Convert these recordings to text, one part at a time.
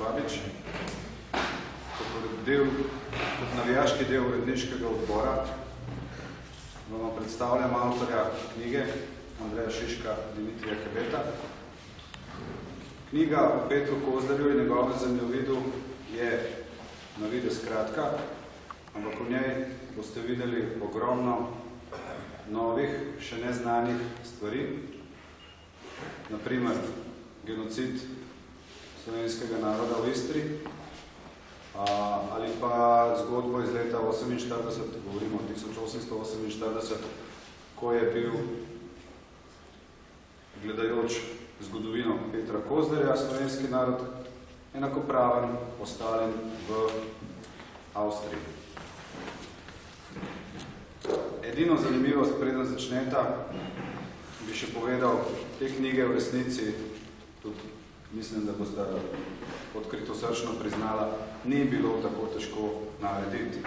Babič. Kot navijaški del uredniškega odbora vam predstavljam avtorja knjige Andreja Šiška, Dimitrija Kebeta. Knjiga o Petru Kozlerju in njegovem zemljevidu je na videz kratka, ampak v njej boste videli ogromno novih, še neznanih stvari. Naprimer, genocid slovenskega naroda v Istri, ali pa zgodbo iz leta 1948, govorimo o 1848, ko je bil, gledajoč zgodovino Petra Kozlerja, slovenski narod enakopraven ostalim v Avstriji. Edino zanimivost, preden začneta, bi še povedal, te knjige v resnici, tudi mislim, da boste odkritosrčno priznala, ni bilo tako težko narediti.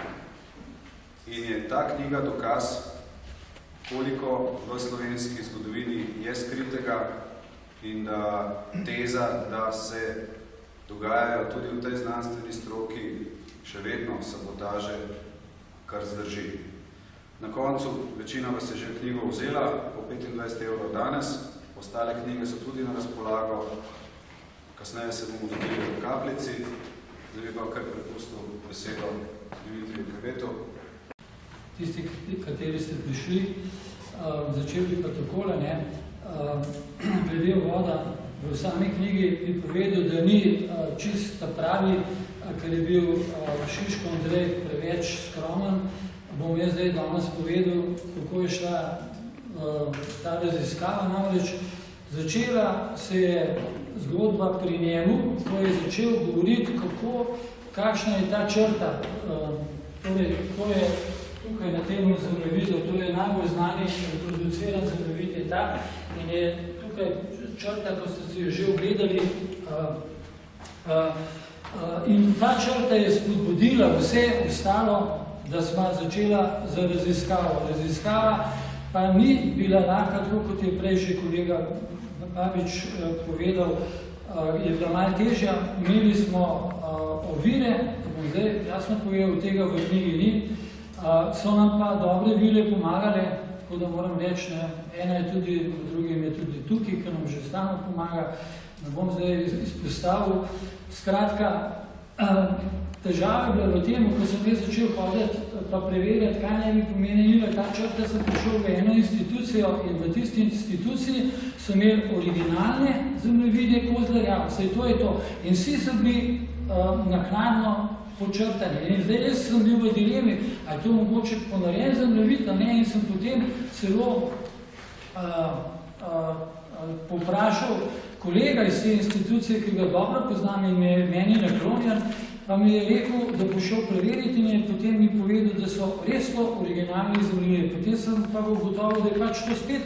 In je ta knjiga dokaz, koliko v slovenski zgodovini je skritega in da teza, da se dogajajo tudi v tej znanstveni stroki še vedno sabotaže, kar zdrži. Na koncu večina vas je že knjigo vzela, po 25 € danes, ostale knjige so tudi na razpolago, kasneje se bomo dobili v kapljici, zdaj bi pa kar prepustil besedo Dimitriju Kebetu. Tisti, kateri ste prišli, začeli bi pa takole, glede voda, v sami knjigi bi povedal, da ni čist pravi, ker je bil Šiško Andrej preveč skromen. Bom jaz zdaj danes povedal, kako je šla ta raziskava. Namreč začela se je zgodba pri njemu, ko je začel govoriti, kakšna je ta črta. Torej, ko je tukaj na tem zemljevidu, to je najbolj znani in produciran zemljevid je ta, in je tukaj črta, ko ste si jo že ogledali, in ta črta je spodbudila vse ostalo, da smo začela za raziskavo. Raziskava pa ni bila lahka, tako kot je prej že kolega Babič povedal, je bila malo težja. Imeli smo ovire, bom zdaj jasno povedal, tega v knjigi ni, so nam pa dobre vile pomagale, tako da moram reči, ena je tudi, v drugim je tudi tukaj, ki nam že stalno pomaga, ne bom zdaj izpostavil. Skratka, težava je bila v tem, ko sem jaz začel hoditi pa preverjati, kaj naj bi pomenila ta črta, sem prišel v eno institucijo in v tisti instituciji so imeli originalne zemljevide Kozlerja, vse to je to. In vsi so bili naknadno počrtani. In zdaj jaz sem bil v dilemi, ali je to mogoče ponarejen zemljevid, ali ne, in sem potem celo povprašal kolega iz te institucije, ki ga dobro poznam in meni naklonjen, pa mi je rekel, da bo šel preveriti in potem mi povedal, da so res to originalni zemljevidi. Potem sem pa ugotovil, da je pač to spet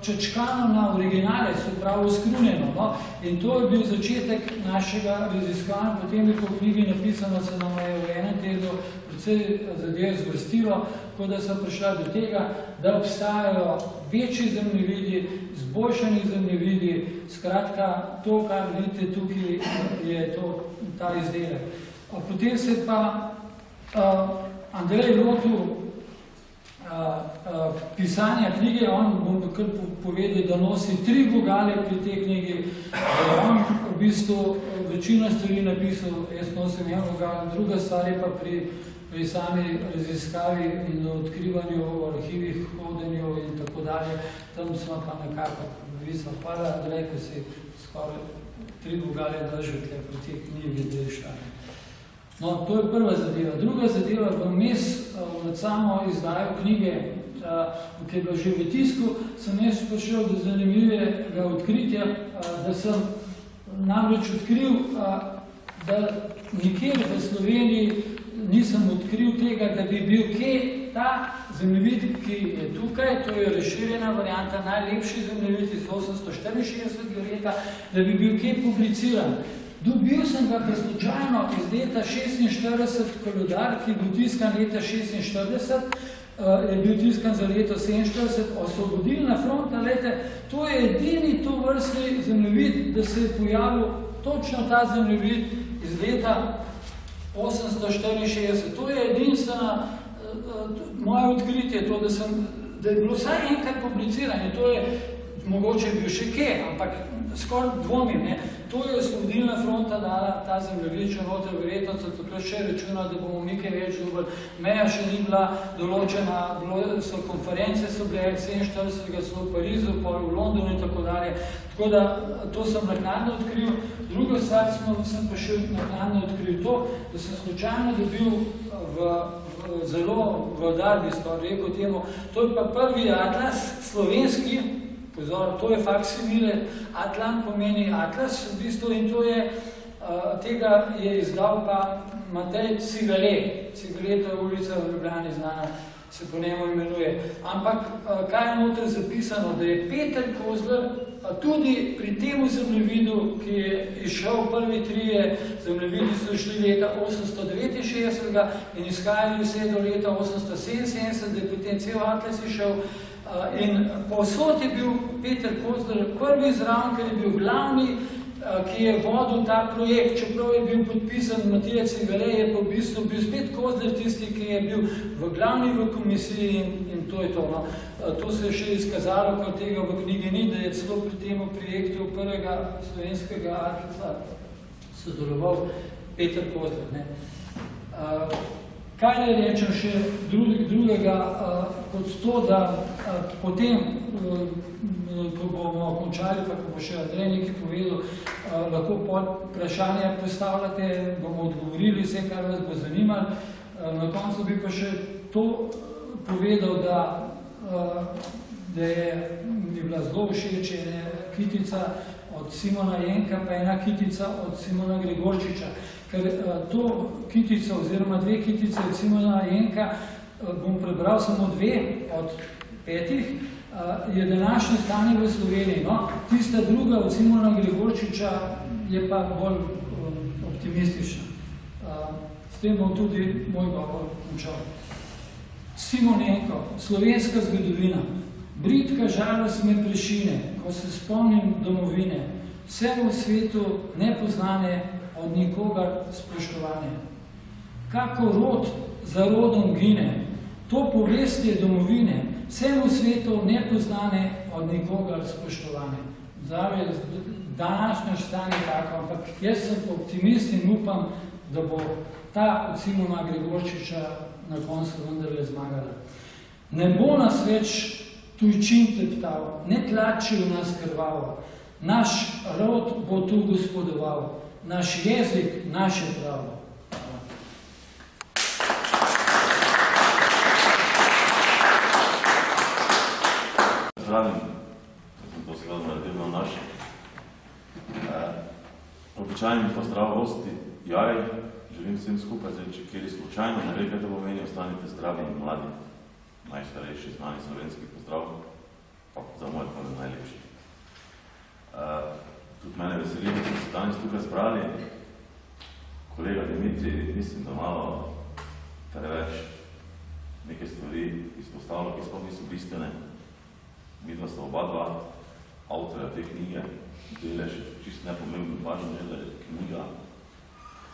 čačkano na originale, se pravi skrunjeno. In to je bil začetek našega raziskanja. Potem je po knjigi napisano, se nam je v enem tednu precej zadev zvrstilo, tako da sem prišla do tega, da obstajajo večji zemljevidi, zboljšani zemljevidi, skratka, to, kar vidite tukaj, je to ta izdelek. Potem se pa Andrej lotil pisanja knjige, on bom kar povedal, da nosi 3 vogale pri tej knjigi, da on v bistvu večino stvari napisal, jaz nosim en vogal, druga stvar je pa pri sami raziskavi in odkrivanju v arhivih, hodenju in tako dalje, tam smo pa nekako visno. Hvala, Andrej, ko si skoraj 3 vogale držal pri tej knjigi, da je šla. No, to je prva zadeva. Druga zadeva, vmes med samo izdajo knjige, ki je bila že v tisku, sem jaz prišel do zanimivega odkritja, da sem namreč odkril, da nikjer v Sloveniji nisem odkril tega, da bi bil kje ta zemljevid, ki je tukaj, to je razširjena varianta, najlepši zemljevid iz 864 leta, da bi bil kje publiciran. Dobil sem ga slučajno iz leta 46, koledar, ki je bil tiskan leta 46, je bil tiskan za leto 47, Osvobodilna fronta, lejte, to je edini to vrstni zemljevid, da se je pojavil točno ta zemljevid iz leta 864. To je edinstvena moje odkritje, to, da je bilo vsaj enkrat publiciranje, to je mogoče bil še kje, ampak skoraj dvomim, ne. To je Osvobodilna fronta dala ta zemljevid, če noter verjetno so takrat še računali, da bomo nekaj več dobili. Meja še ni bila določena, so konference so bile 47. so v Parizu, pa v Londonu in tako dalje. Tako da to sem naknadno odkril. Drugo stvar sem pa še naknadno odkril to, da sem slučajno dobil zelo v darbi, skoraj rekel temu, to je pa prvi atlas slovenski, pozor, to je faksimile, Atlant pomeni atlas, v bistvu, in to je, tega je izdal pa Matej Cigale. Cigale, to je ulica v Ljubljani znana, se po njemu imenuje. Ampak, kaj je noter zapisano, da je Peter Kozler tudi pri temu zemljevidu, ki je išel prvi trije zemljevidi, so šli leta 869 in izhajali vse do leta 877, da je potem cel atlas išel. In povsod je bil Peter Kozler prvi zraven, ker je bil glavni, ki je vodil ta projekt, čeprav je bil podpisan Matija Cigale, je pa v bistvu bil spet Kozler tisti, ki je bil v glavni v komisiji in to je to. No. To se je še izkazalo, kot tega v knjigi ni, da je celo pri temu projektu prvega slovenskega atlasa sodeloval Peter Kozler. Ne. Kaj ne rečem še drugega, kot to, da potem, ko bomo končali, pa ko bo še Andrej nekaj povedal, lahko vprašanja postavljate, bomo odgovorili vse, kar vas bo zanimalo. Na koncu bi pa še to povedal, da je mi bila zelo všeč kitica od Simona Jenka, pa ena kitica od Simona Gregorčiča. Ker to kitico, oziroma dve kitice od Simona Jenka, bom prebral samo dve od 5, je današnje stanje v Sloveniji. No, tista druga od Simona Gregorčiča je pa bolj optimistična. S tem bom tudi moj govor končal. Simon Jenko, slovenska zgodovina. Britka žalost me prešine, ko se spomnim domovine, vse v svetu nepoznane, od nikogar spoštovanje. Kako rod za rodom gine, to povest je domovine, vse v svetu nepoznane, od nikogar spoštovanje. Zdaj je današnje stanje tako, ampak jaz sem optimist in upam, da bo ta od Simona Gregorčiča na koncu vendarle zmagala. Ne bo nas več tujčin teptal, ne tlačil nas krvavo, naš rod bo tu gospodoval, naš jezik, naše pravo. Zdravim, da sem to seveda naredil na naš. Običajni pozdrav gosti, jaj, želim vsem skupaj, zdaj, če kjeri slučajno ne ve, kaj to pomeni, ostanite zdravi in mladi. Najstarejši znani slovenski pozdrav, pa za moj pa najlepši. Tudi mene veseli, da smo se danes tukaj zbrali. Kolega Dimitri, mislim, da malo preveč neke stvari izpostavlja, ki sploh niso bistvene. Vidva sta oba dva avtorja te knjige, delež čisto nepomembno, važno je, da je knjiga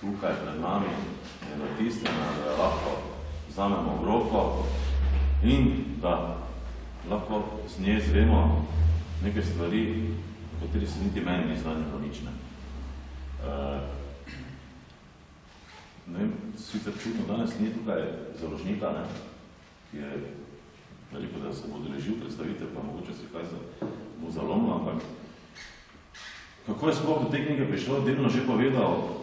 tukaj pred nami, je natisnjena, da jo lahko vzamemo v roko in da lahko z nje zvemo neke stvari, v kateri se niti meni ni znanjeno nič. Ne vem, sicer čudno, danes ni tukaj založnika, ki je veliko, da se bo odeležil predstavitev, pa mogoče si kaj mu zalomil, ampak kako je sploh do te knjige prišlo, delno že povedal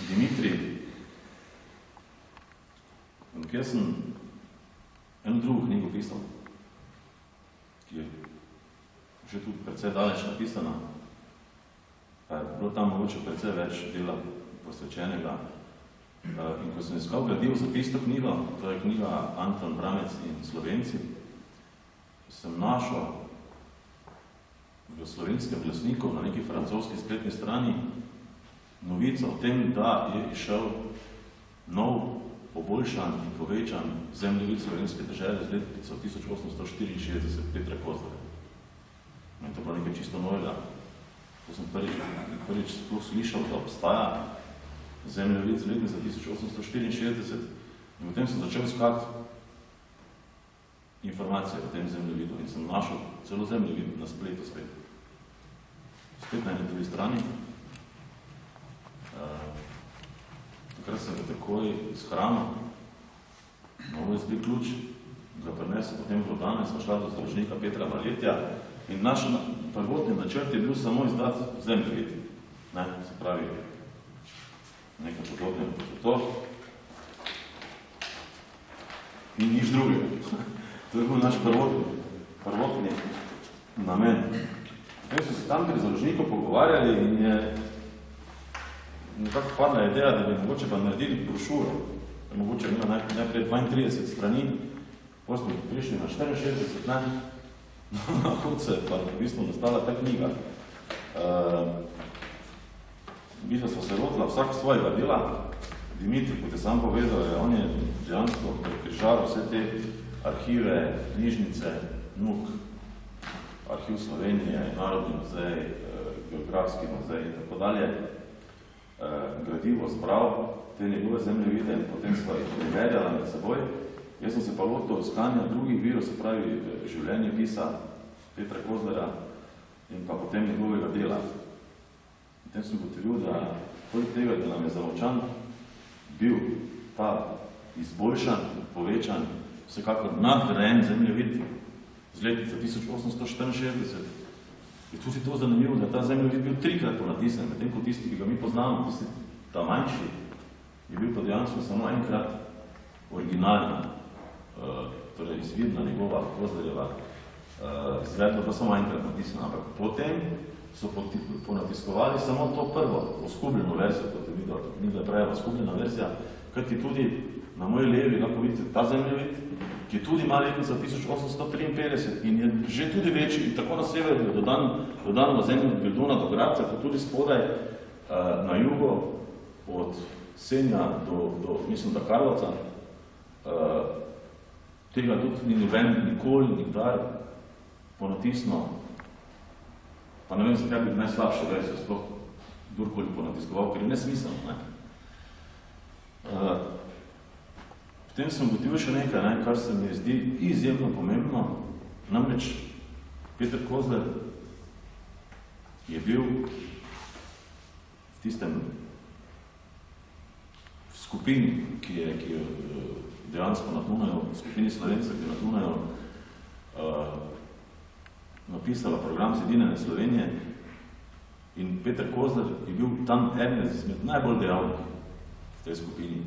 Dimitri. Ampak jaz sem eno drugo knjigo pisal, ki je že tudi precej daleč napisana, pa je bilo tam mogoče precej več dela posvečenega. In ko sem iskal gradivo za tisto knjigo, to je knjiga Anton Bramec in Slovenci, sem našel v slovenskem glasniku na neki francoski spletni strani novico o tem, da je išel nov poboljšan in povečan zemljevid slovenske države z letnico 1864 Petra Kozlerja. In to je bilo nekaj čisto novega. To sem prvič sploh slišal, da obstaja zemljevid z letnico 1864 in potem sem začel iskati informacije o tem zemljevidu in sem našel celo zemljevid na spletu spet. Spet na eni drugi strani. Takrat sem ga takoj shranil na USB ključ, ga prinesel potem v danes, sva šla do založnika Petra Maletja in naš prvotni načrt je bil samo izdati zemljevid. Ne, se pravi, nekaj podobnega kot to. In nič drugega. To je bil naš prvotni namen. Potem so se tam pri založniku pogovarjali in je nekako padla ideja, da bi mogoče pa naredili brošuro. Mogoče ima najprej 32 strani, potem smo prišli na 64, na koncu pa v bistvu nastala ta knjiga. Mislim, smo se lotila vsak svojega dela. Dimitri, kot je sam povedal, on je dejansko prekrižal vse te arhive, knjižnice, NUK, Arhiv Slovenije, Narodni muzej, Geografski muzej in tako dalje. Gradivo zbral te njegove zemljevide in potem sva jih preverjala med seboj. Jaz sem se pa lotil iskanja drugih virov, se pravi življenjepisa Petra Kozlerja in pa potem njegovega dela. Potem sem ugotovil, da poleg tega, da nam je Zavovčan bil ta izboljšan, povečan, vsekakor nadgrajen zemljevid z letnice 1864, je tudi to zanimivo, da je ta zemljevid bil 3-krat ponatisan, medtem ko tisti, ki ga mi poznamo, tisti ta manjši, je bil pa dejansko samo enkrat originalna, torej izvirna njegova Kozlerjeva izvedba pa samo enkrat natisana, ampak potem so ponatiskovali samo to prvo, oskubljeno verzijo, kot je videla pravila oskubljena verzija, kajti tudi na moji levi, lahko vidite, ta zemljevid, ki je tudi ima letnica 1853 in je že tudi večji, in tako na severu je dodan v zemlju od Vildona do Gradca, kot tudi spodaj na jugo od Senja do mislim, da Karlovca. Tega tudi ni noben nikoli, nikdar ponatisno, pa ne vem, zakaj bi najslabše verzijo sploh kdorkoli ponatiskoval, ker je nesmiselno. Ne? Potem sem ugotovil še nekaj, kar se mi zdi izjemno pomembno. Namreč Peter Kozler je bil v tistem skupini, ki je dejansko na Dunaju, v skupini Slovencev, ki je na Dunaju napisala program Zedinjene Slovenije in Peter Kozler je bil tam eden izmed najbolj dejavnih v tej skupini.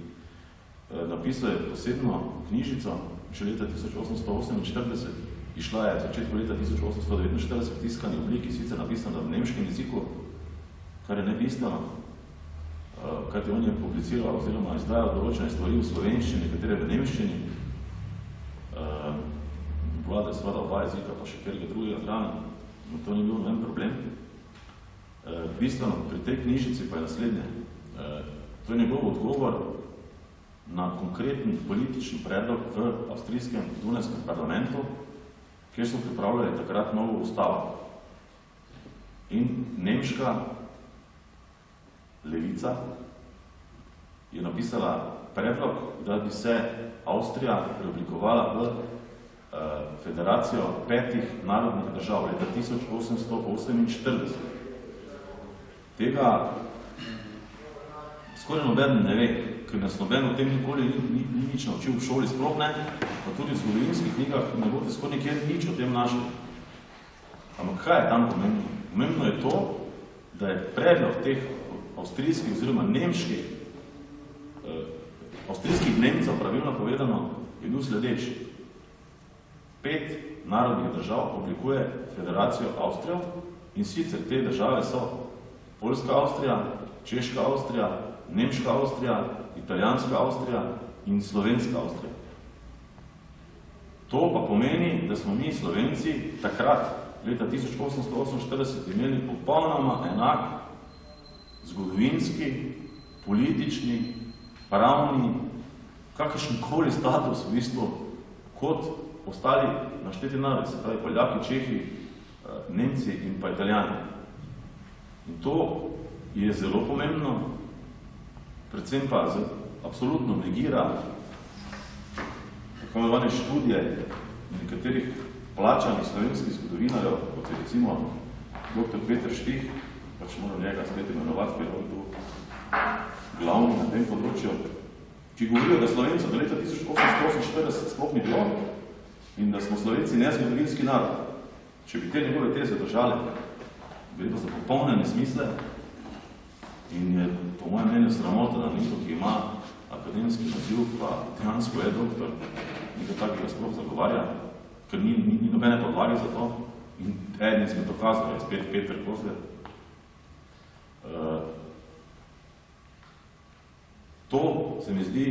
Napisal je posebno knjižico še leta 1848, išla je v začetku leta 1849 v tiskani obliki, sicer napisana v nemškem jeziku, kar je nebistveno, kajti on je publiciral oziroma izdajal določene stvari v slovenščini, nekatere v nemščini, vlade seveda oba jezika, pa še kjerega drugega zraven, no to ni bil noben problem. Bistveno pri tej knjižici pa je naslednje. To je njegov odgovor na konkreten politični predlog v avstrijskem Dunajskem parlamentu, kjer so pripravljali takrat novo ustavo. In nemška levica je napisala predlog, da bi se Avstrija preoblikovala v federacijo 5 narodnih držav leta 1848. Tega skoraj noben ne ve, ker nas noben o tem nikoli ni nič naučil v šoli, sploh ne, pa tudi v zgodovinskih knjigah ne boste skoraj nikjer nič o tem našli. Ampak kaj je tam pomembno? Pomembno je to, da je predlog teh avstrijskih oziroma nemških, avstrijskih Nemcev, pravilno povedano, je bil sledeč. 5 narodnih držav oblikuje federacijo Avstrijo in sicer te države so Poljska Avstrija, Češka Avstrija, Nemška Avstrija, Italijanska Avstrija in Slovenska Avstrija. To pa pomeni, da smo mi Slovenci takrat, leta 1848, imeli popolnoma enak zgodovinski, politični, pravni kakršenkoli status v bistvu kot ostali našteti narodi, se pravi Poljaki, Čehi, Nemci in pa Italijani. In to je zelo pomembno, predvsem pa absolutno negira tako imenovane študije nekaterih plačanih slovenskih zgodovinarjev, kot je recimo dr. Peter Štih, pač moram njega spet imenovati, ker je tu glavni na tem področju, ki govorijo, da Slovencev do leta 1848 sploh ni bilo in da smo Slovenci nezgodovinski narod. Če bi te njegove teze držali, bi to za popolne nesmisle in je po mojem mnenju sramota, da nekdo, ki ima akademski naziv, pa dejansko je doktor, nekaj takega sploh zagovarja, ker ni nobene podlage za to. In eden izmed dokazov je spet Peter Kozler. To se mi zdi,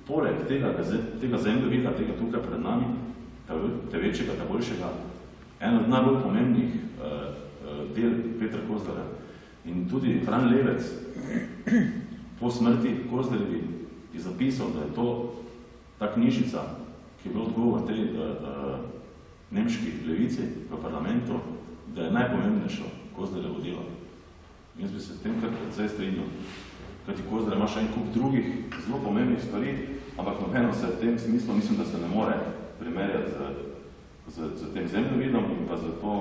poleg tega zemljevida, tega tukaj pred nami, te večjega, te boljšega, eno od najbolj pomembnih del Petra Kozlerja. In tudi Fran Levec po smrti Kozlerjevi je zapisal, da je to ta knjižica, ki je bil odgovor tej nemški levici v parlamentu, da je najpomembnejšo Kozlerjevo delo. Jaz bi se s tem kar precej strinjal. Kajti Kozler ima še en kup drugih zelo pomembnih stvari, ampak nobeno se v tem smislu mislim, da se ne more primerjati z tem zemljevidom in pa za to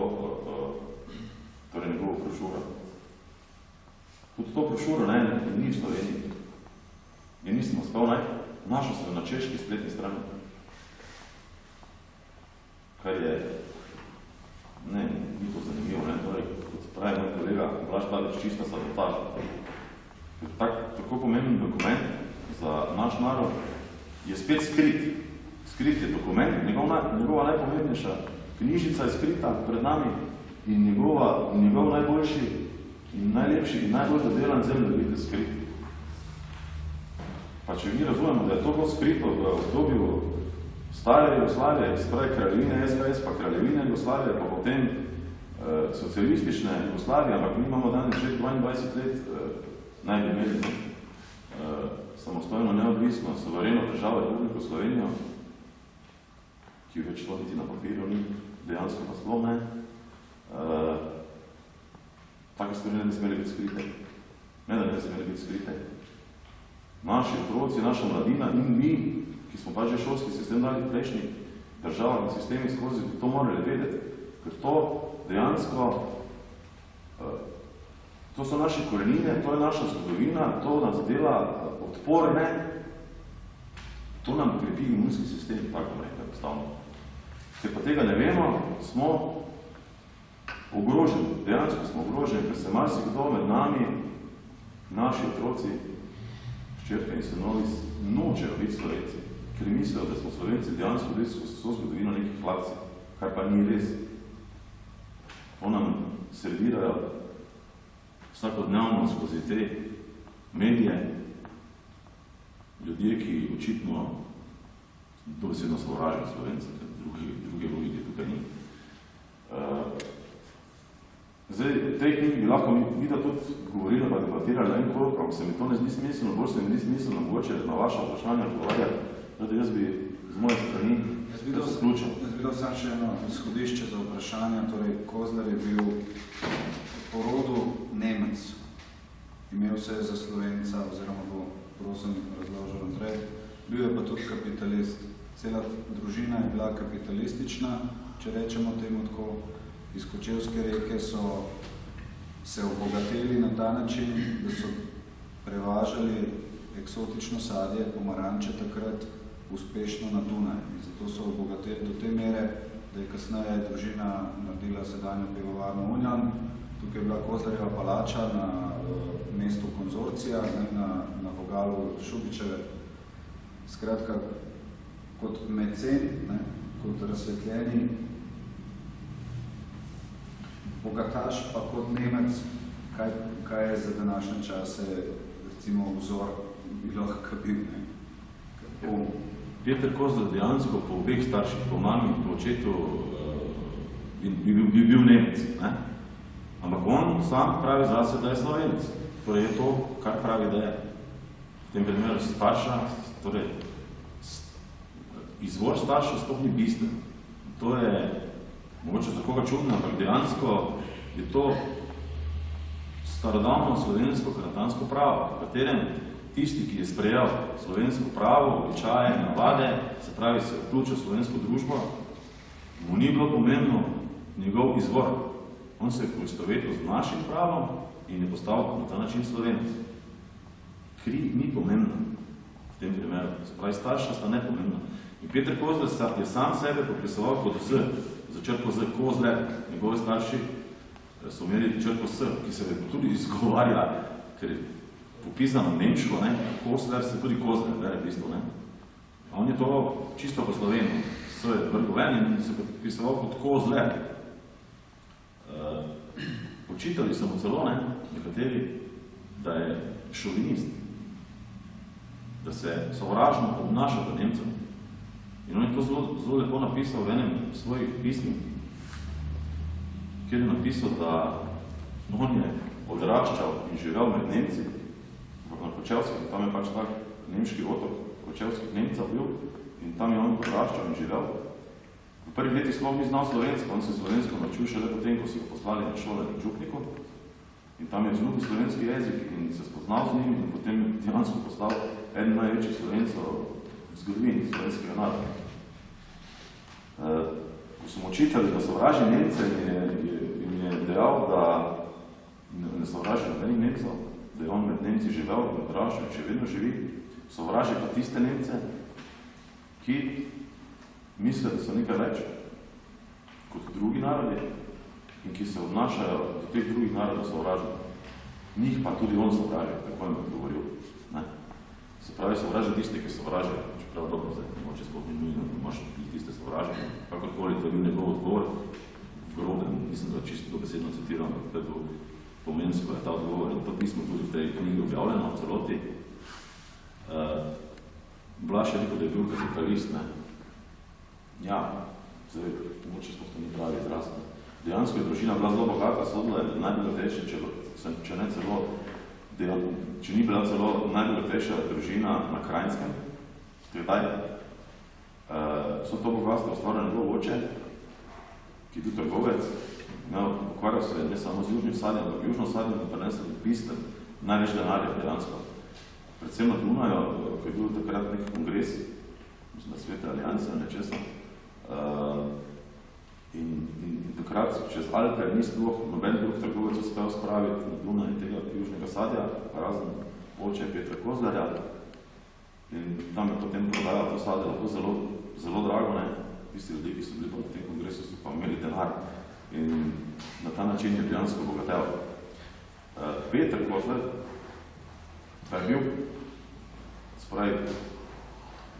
torej njegovo brošuro. Tudi to brošuro ni v Sloveniji. In nisem uspel našel se na češki spletni strani. Kar je, ni to zanimivo, torej, kot pravi moj kolega Blaž Dalič, čista sabotaža. Tako pomemben dokument za naš narod je spet skrit. Skrit je dokument, njegova najpomembnejša knjižica je skrita pred nami in njegov najboljši in najlepši in najbolj dodelan zemljevid je skrit. Pa če mi razumemo, da je to bilo skrito v obdobju stare Jugoslavije, spravi kraljevine SKS, pa kraljevine Jugoslavije, pa potem socialistične Jugoslavije, ampak mi imamo danes že 22 let naj bi imeli samostojno, neodvisno, suvereno državo Republiko Slovenijo, ki več to niti na papirju ni, dejansko pa sploh ne. Take stvari ne bi smeli biti skrite. Ne, da ne bi smeli biti skrite. Naši otroci, naša mladina in mi, ki smo pa že šolski sistem dali v prejšnjih državah in sistemih skozi, bi to morali vedeti. Ker to dejansko, to so naše korenine, to je naša zgodovina, to nas dela odporne, to nam krepi imunski sistem, tako nekaj postavno. Ker pa tega ne vemo, smo ogroženi, dejansko smo ogroženi, ker se marsikdo med nami, naši otroci, ščerke in sinovi, nočejo biti Slovenci, ker mislijo, da smo Slovenci dejansko so zgodovino nekih hlapci, kar pa ni res. To nam servirajo vsakodnevno skozi te medije, ljudje, ki očitno dobesedno sovražijo Slovence, ker druge ljudi tukaj ni. Zdaj, v tej knjigi bi lahko mi da tudi govorili, pa debatirali en koliko, ampak se mi to ne zdi smiselno, bolj se mi zdi smiselno, mogoče na vaša vprašanja odgovarjati, da jaz bi z moje strani zaključil. Jaz videl sam še eno izhodišče za vprašanja, torej Kozler je bil po rodu Nemec, imel se za Slovenca, oziroma bo, prosim, razložil naprej, bil je pa tudi kapitalist. Cela družina je bila kapitalistična, če rečemo temu tako. Iz Kočevske reke so se obogateli na ta način, da so prevažali eksotično sadje, pomaranče takrat uspešno na Dunaj. In zato so obogateli do te mere, da je kasneje družina naredila sedanjo pivovarno Union. Tukaj je bila Kozlerjeva palača na mestu konzorcija, na vogalu Šubičeve. Skratka, kot mecen, kot razsvetljeni bogataš, pa kot Nemec, kaj je za današnje čase, recimo, vzor bi lahko bil. Peter Kozler dejansko po obeh starših, po mami in po očetu, bi bil Nemec. Ampak on sam pravi zase, da je Slovenec. Torej je to, kar pravi, da je. V tem primeru starša, torej izvor staršev sploh ni bistven. To je mogoče za koga čudno, ampak dejansko je to starodavno slovensko kratansko pravo, v katerem tisti, ki je sprejel slovensko pravo, običaje, navade, se pravi, se vključil v slovensko družbo, mu ni bilo pomembno njegov izvor. On se je poistovetil z našim pravom in je postal na ta način Slovenec. Kri ni pomembno v tem primeru. Se pravi, starša sta nepomembna. In Peter Kozler je sam sebe popisoval kot Z, za črko Z, Kozler, njegovi starši so imeli črko S, ki se je tudi izgovarjala, ker je popisano nemško, ne, Kozler se tudi Kozler, bere v bistvu, ne. On je to čisto po Sloveniji, S je vrgoven in se je popisoval kot Kozler. Očitali so mu celo, ne, nekateri, da je šovinist, da se sovražno obnaša do Nemcev. In on je to zelo lepo napisal v enem svojih pismih, kjer je napisal, da on je odraščal in živel med Nemci, na Kočevskih, tam je pač tak nemški otok Kočevskih Nemcev bil, in tam je on odraščal in živel. V prvih letih sploh ni znal slovensko, on se slovensko naučil šele potem, ko so ga poslali na šole v Župniku, in tam je vzljubil slovenski jezik in se spoznal z njim in potem je dejansko postal eden največjih Slovencov v zgodovini slovenskega naroda. Ko so mu očitali, da sovraži Nemce, in je dejal, da ne sovraži nobenih Nemcev, da je on med Nemci živel, med odraščal in še vedno živi, sovraži pa tiste Nemce, ki misle, da so nekaj več kot drugi narodi in ki se odnašajo do teh drugih narodov sovražno. Njih pa tudi on sovraži, tako je govoril. Ne? Se pravi, sovraži tiste, ki sovražijo, čeprav dobro zdaj, moče sploh ni nujno, da imaš tiste sovraži. Kakorkoli, to je bil njegov odgovor, v grobem, mislim, da čisto dobesedno citiram, da je bil pomensko je ta odgovor in to pismo tudi v tej knjigi objavljeno v celoti. Blaž je rekel, da je bil kapitalist, ne? Ja, zdaj, moče sploh to ni pravi izraz. Dejansko je družina bila zelo bogata, sodila je najbogatejša, če ne celo, če ni bila celo najbogatejša družina na Krajnskem, tedaj, so to bogatstvo ustvarjali njegov oče, ki je bil trgovec, ukvarjal se ne samo z južnim sadjem, ampak južno sadjem je prenesel bistven, največ denarja dejansko. Predvsem na Dunaju, ko je bil takrat nek kongres, mislim, da Svete alijanse, nečesa, in takrat čez Alpe ni sploh noben drug trgovec uspel spraviti na Dunaj tega južnega sadja, razen oče Petra Kozlerja, in tam je potem prodajal to sadje lahko zelo, zelo drago, ne? Tisti ljudi, ki so bili pa na tem kongresu, so pa imeli denar in na ta način je dejansko bogatel. Peter Kozler pa je bil, spravi,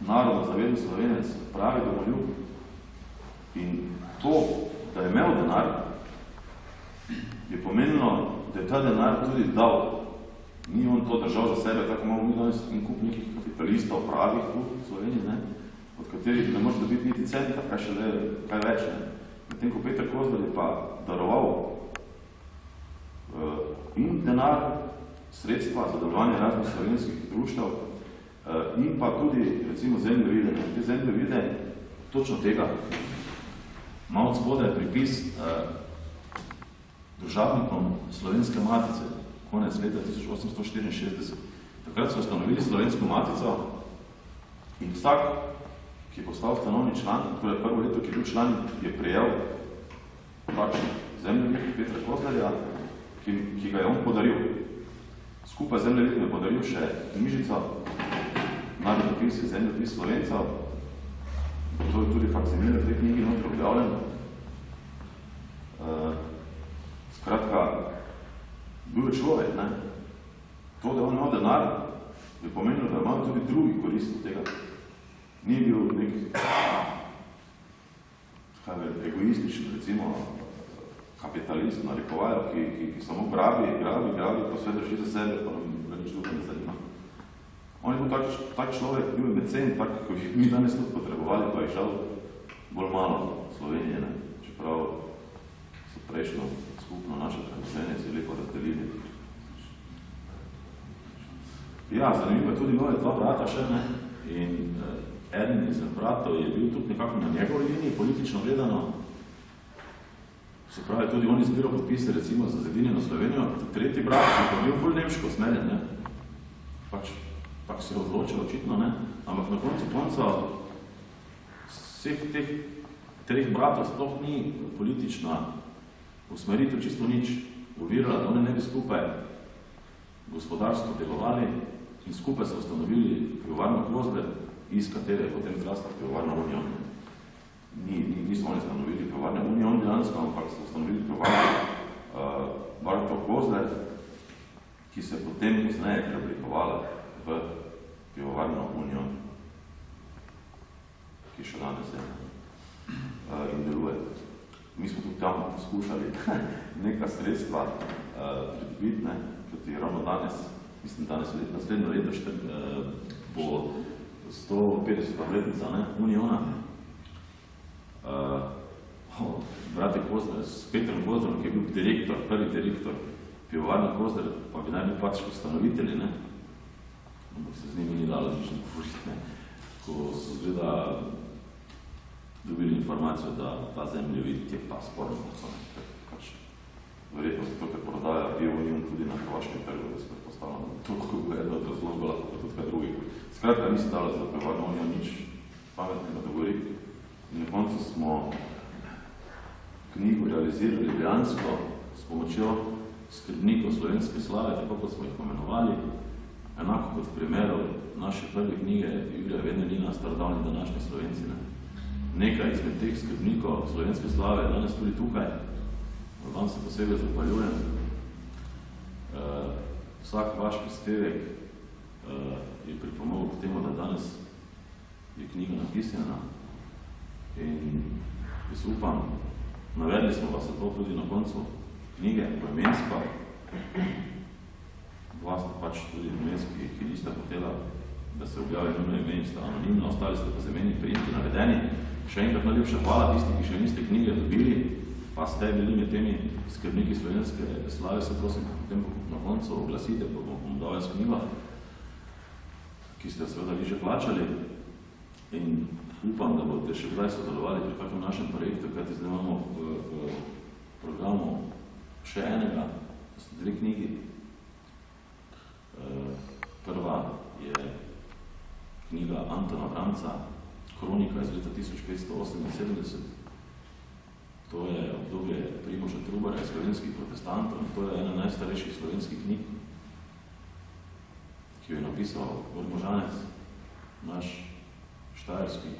narodno zaveden Slovenec, pravi domoljub, in to, da je imel denar, je pomenilo, da je ta denar tudi dal. Ni on to držal za sebe, tako imamo mi danes en kup nekih kapitalistov pravih tu v Sloveniji, ne? Od katerih ne može dobiti niti centa, kaj več. Ne? Medtem ko Peter Kozler je pa daroval in denar, sredstva za delovanje raznih slovenskih društev in pa tudi, recimo, zemljevide. Te zemljevide točno tega. Malo od spodaj je pripis družabnikom Slovenske matice, konec leta 1864. Takrat so ustanovili Slovensko matico in vsak, ki je postal ustanovni član, torej prvo leto, ki je bil član, je prejel takšen zemljevid Petra Kozlerja, ki ga je on podaril. Skupaj zemljevid je podaril še knjižico, narodopis je zemljepis Slovencev. To je tudi faksimile v tej knjigi notri objavljen. Skratka, bil je človek, ne? To, da on imel denar, je pomenilo, da imel tudi drugi korist od tega. Ni bil nek egoističen, recimo, kapitalist, narekovajo, ki samo grabi, pa sve drži za sebe, pa nam nič drugo ne zanima. On je bil tak človek, bil je mecen, tak, ko bi mi danes tudi potrebovali, pa je žal bolj malo Slovenije, ne? Čeprav so prejšnjo skupno naše premoženje si lepo razdelili. Ja, zanimivo je tudi nove dva brata še, ne? In eden izmed bratov je bil tudi nekako na njegovi liniji, politično gledano. Se pravi, tudi on izbiral podpise, recimo, za zedinjeno Slovenijo, tretji brat, ki je bil bolj nemško usmerjen, ne? Pač se je odločil, očitno, ne? Ampak na koncu konca vseh teh treh bratov sploh ni politična usmeritev čisto nič ovirala, da oni ne bi skupaj gospodarsko delovali in skupaj so ustanovili pivovarno Kozler, iz katere je potem zrasla pivovarna Union. Niso oni ustanovili pivovarne Union dejansko, ampak so ustanovili pivovarno Kozler, ki se potem pozneje preoblikovala v pivovarno Union, ki še danes je in deluje. Mi smo tudi tam poskušali neka sredstva pridobiti, kot je ravno danes, mislim danes naslednjo leto bo 150 obletnica Uniona. Brate Kozler s Petrom Kozlerom, ki je bil direktor, prvi direktor pivovarne Kozler, pa bi naj bil pač ustanovitelji, ne? Ampak se z njimi ni dalo nič govoriti, ne? Ko so zgleda dobili informacijo, da ta zemljevid je pa sporno, pač verjetno zato, ker prodaja pivo Union tudi na hrvaškem trgu, da se predpostavljamo, to je eno od razložba, lahko pa tudi kaj drugih. Skratka, nisi dala za pivovarno Union nič pametnega dogovoriti. In na koncu smo knjigo realizirali dejansko s pomočjo skrbnikov slovenske slave, tako kot smo jih pomenovali, enako kot v primeru naše prve knjige Jurija Venelina, Starodavni današnji Slovenci. Nekaj izmed teh skrbnikov slovenske slave je danes tudi tukaj. Vam se posebej zahvaljujem. Vsak vaš prispevek je pripomogel k temu, da danes je knjiga napisana. In jaz upam, navedli smo vas to tudi na koncu knjige, poimensko. Dva ste pač tudi imenski, ki niste hotela, da se objavi njeno ime in ste anonimno, ostali ste pa z imeni prijeti navedeni. Še enkrat najlepša hvala tisti, ki še niste knjige dobili, pa ste bili med temi skrbniki slovenske slave, se prosim, potem na koncu oglasite, pa bom dal jaz knjigo, ki ste seveda vi že plačali. In upam, da boste še kdaj sodelovali pri kakšnem našem projektu, kajti zdaj imamo v programu še enega, to so dve knjigi. Prva je knjiga Antona Vranca, Kronika iz leta 1578. To je obdobje Primoža Trubarja, slovenskih protestantov, in to je ena najstarejših slovenskih knjig, ki jo je napisal Ormožanec, naš štajerski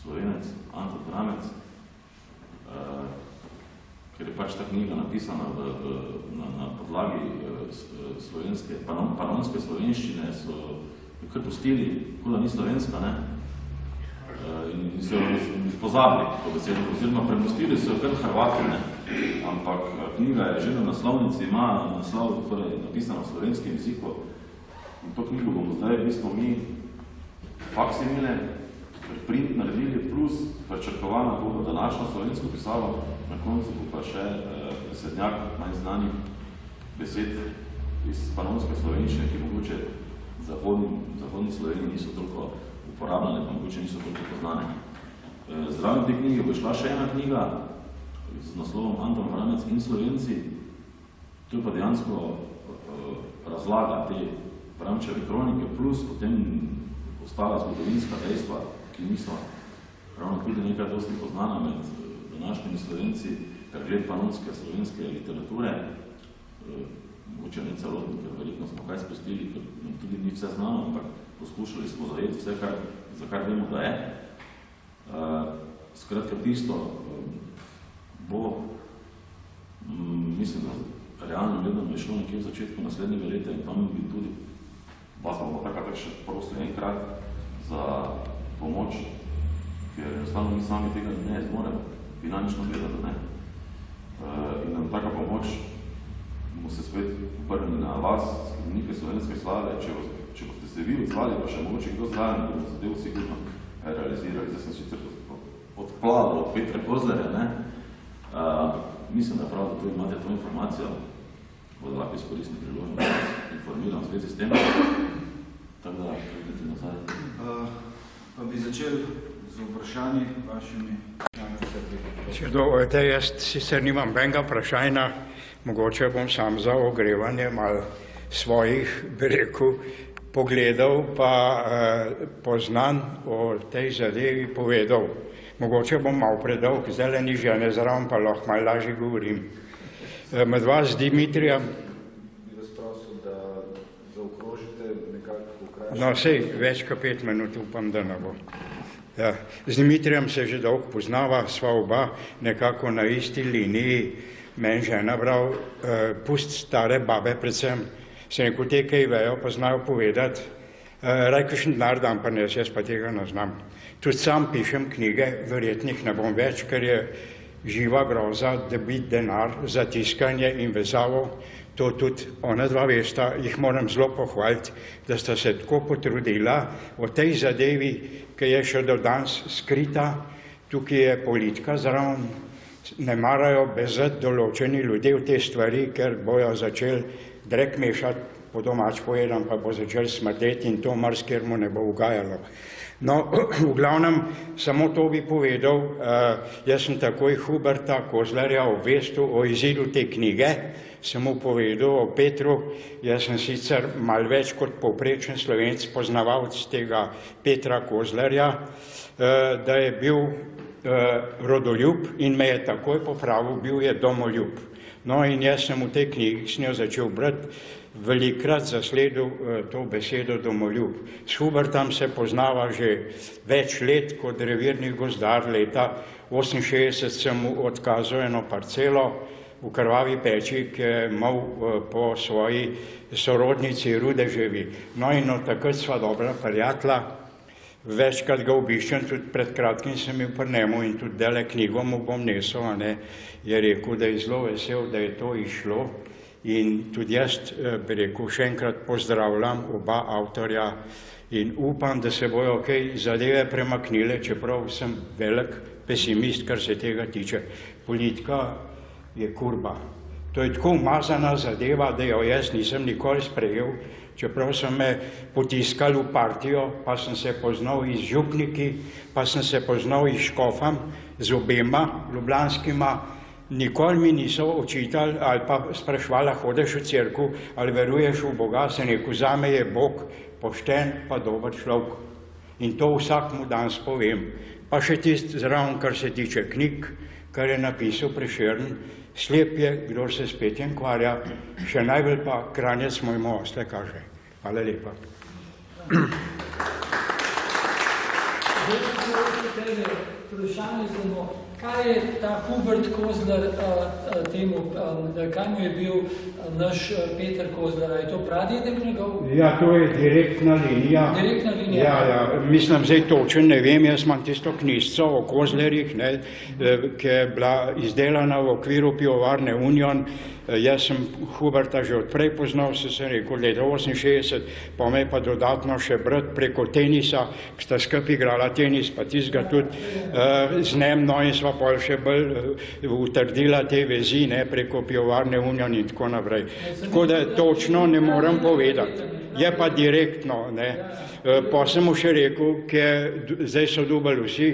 Slovenec, Anton Vranec, ker je pač ta knjiga napisana na podlagi slovenske, panonske slovenščine, so kar pustili, kot da ni slovenska, ne? In so pozabili to besedo, oziroma premostili so kar Hrvati, ne? Ampak knjiga je že na naslovnici, ima naslov, torej napisano v slovenskem jeziku. In to knjigo bomo zdaj, v bistvu mi faksimile, print naredili, plus prečrkovana bo današnjo slovensko pisavo, na koncu bo pa še besednjak manj znanih besed iz panonske slovenščine, ki mogoče v zahodni Sloveniji niso toliko uporabljane, pa mogoče niso toliko poznane. Zraven te knjige bo šla še ena knjiga z naslovom Anton Vranec in Slovenci. To je pa dejansko razlaga te Vrančeve kronike, plus potem ostala zgodovinska dejstva, ki niso ravno tudi nekaj dosti poznana med današnjimi Slovenci, pregled panonske slovenske literature, mogoče ne celotno, ker verjetno smo kaj spustili, ker nam tudi ni vse znano, ampak poskušali smo zajeti vse, za kar vemo, da je. Skratka, tisto bo, mislim, da realno gledano je šlo nekje v začetku naslednjega leta in tam bi tudi vas bomo takrat še prosili enkrat za pomoč, ker enostavno mi sami tega ne zmoremo, finančno gledati, ne. In nam taka pomoč bomo se spet obrnili na vas, skrbnike slovenske slave, če boste se vi odzvali, pa še mogoče kdo zraven, bomo zadev sigurno realizirali. Zdaj sem sicer odplavil od Petra Kozlerja, ne. Mislim, da prav, da tu imate to informacijo, bodo lahko izkoristni priložnost, da informiram v zvezi s tem. Tako da, pridete nazaj. Pa bi začeli z vprašanji vašimi. Jaz sicer nimam benga vprašanja, mogoče bom sam za ogrevanje malo svojih, bi rekel, pogledal pa poznan o tej zadevi povedal. Mogoče bom malo predolg, zdaj ni žene zraven, pa lahko malo lažje govorim. Med vas z Dimitrijem. Bi vas prosil, da zaokrožite nekako vprašanje. No, sej, več kot 5 minut upam, da ne bo. Ja. Z Dimitrijem se že dolgo poznava, sva oba nekako na isti liniji. Meni žena bral, pust stare babe predvsem, se neko te, kaj vejo, pa znajo povedati. Raj, kakšen denar dam pa nes, jaz pa tega ne znam. Tudi sam pišem knjige, verjetnih ne bom več, ker je živa groza, da biti denar za tiskanje in vezavo. To tudi ona dva vesta, jih moram zelo pohvaliti, da sta se tako potrudila o tej zadevi, ki je še do danes skrita. Tukaj je politika zraven, ne marajo bezati določeni ljudje v te stvari, ker bojo začeli drek mešati, po domač povedam, pa bo začel smrdeti in to marsikjer mu ne bo ugajalo. No, v glavnem, samo to bi povedal, jaz sem takoj Huberta Kozlerja obvestil o izidu te knjige, sem mu povedal o Petru, jaz sem sicer malo več kot povprečen Slovenc poznavalec tega Petra Kozlerja, da je bil rodoljub in me je takoj popravil, bil je domoljub. No in jaz sem v tej knjigi s njo začel brati, velikrat zasledil to besedo domoljub. S Hubertom se poznava že več let kot revirni gozdar. Leta 1968 sem mu odkazal eno parcelo v Krvavi peči, ki je imel po svoji sorodnici Rudeževi. No in od takrat sva dobra prijatelja, večkrat ga obiščem, tudi pred kratkim sem bil pri njemu in tudi dele knjigo mu bom nesel, je rekel, da je zelo vesel, da je to išlo. In tudi jaz, bi rekel, še enkrat pozdravljam oba avtorja in upam, da se bojo kaj zadeve premaknile, čeprav sem velik pesimist, kar se tega tiče. Politika je kurba. To je tako umazana zadeva, da jo jaz nisem nikoli sprejel, čeprav so me potiskali v partijo, pa sem se poznal iz župniki, pa sem se poznal iz škofam, z obema ljubljanskima. Nikoli mi niso očitali ali pa sprašvala, hodeš v cerkev ali veruješ v Boga, se rekel, zame je Bog pošten pa dober človek. In to vsakmu danes povem. Pa še tisti zraven, kar se tiče knjig, kar je napisal Prešern, slep je, kdor se s petjem kvarja, še najbolj pa Kranjec mojemu osle kaže. Hvala lepa. Vprašanje znamo, kaj je ta Hubert Kozler temu, kaj mu je bil naš Peter Kozler, je to pradedek njegov? Ja, to je direktna linija. Direktna linija? Ja, mislim, zdaj točen, ne vem, jaz imam tisto knjižco o Kozlerjih, ki je bila izdelana v okviru pivovarne Union. Jaz sem Huberta že odprej poznal, se sem rekel, leta 68, pa me pa dodatno še brat preko tenisa, ki sta skupaj igrala tenis, pa tistega tudi z njem, no in sva pol še bolj utrdila te vezi preko pivovarne Union in tako naprej. Tako da točno ne moram povedati. Je pa direktno, Pa sem mu še rekel, ker zdaj so dobili vsi,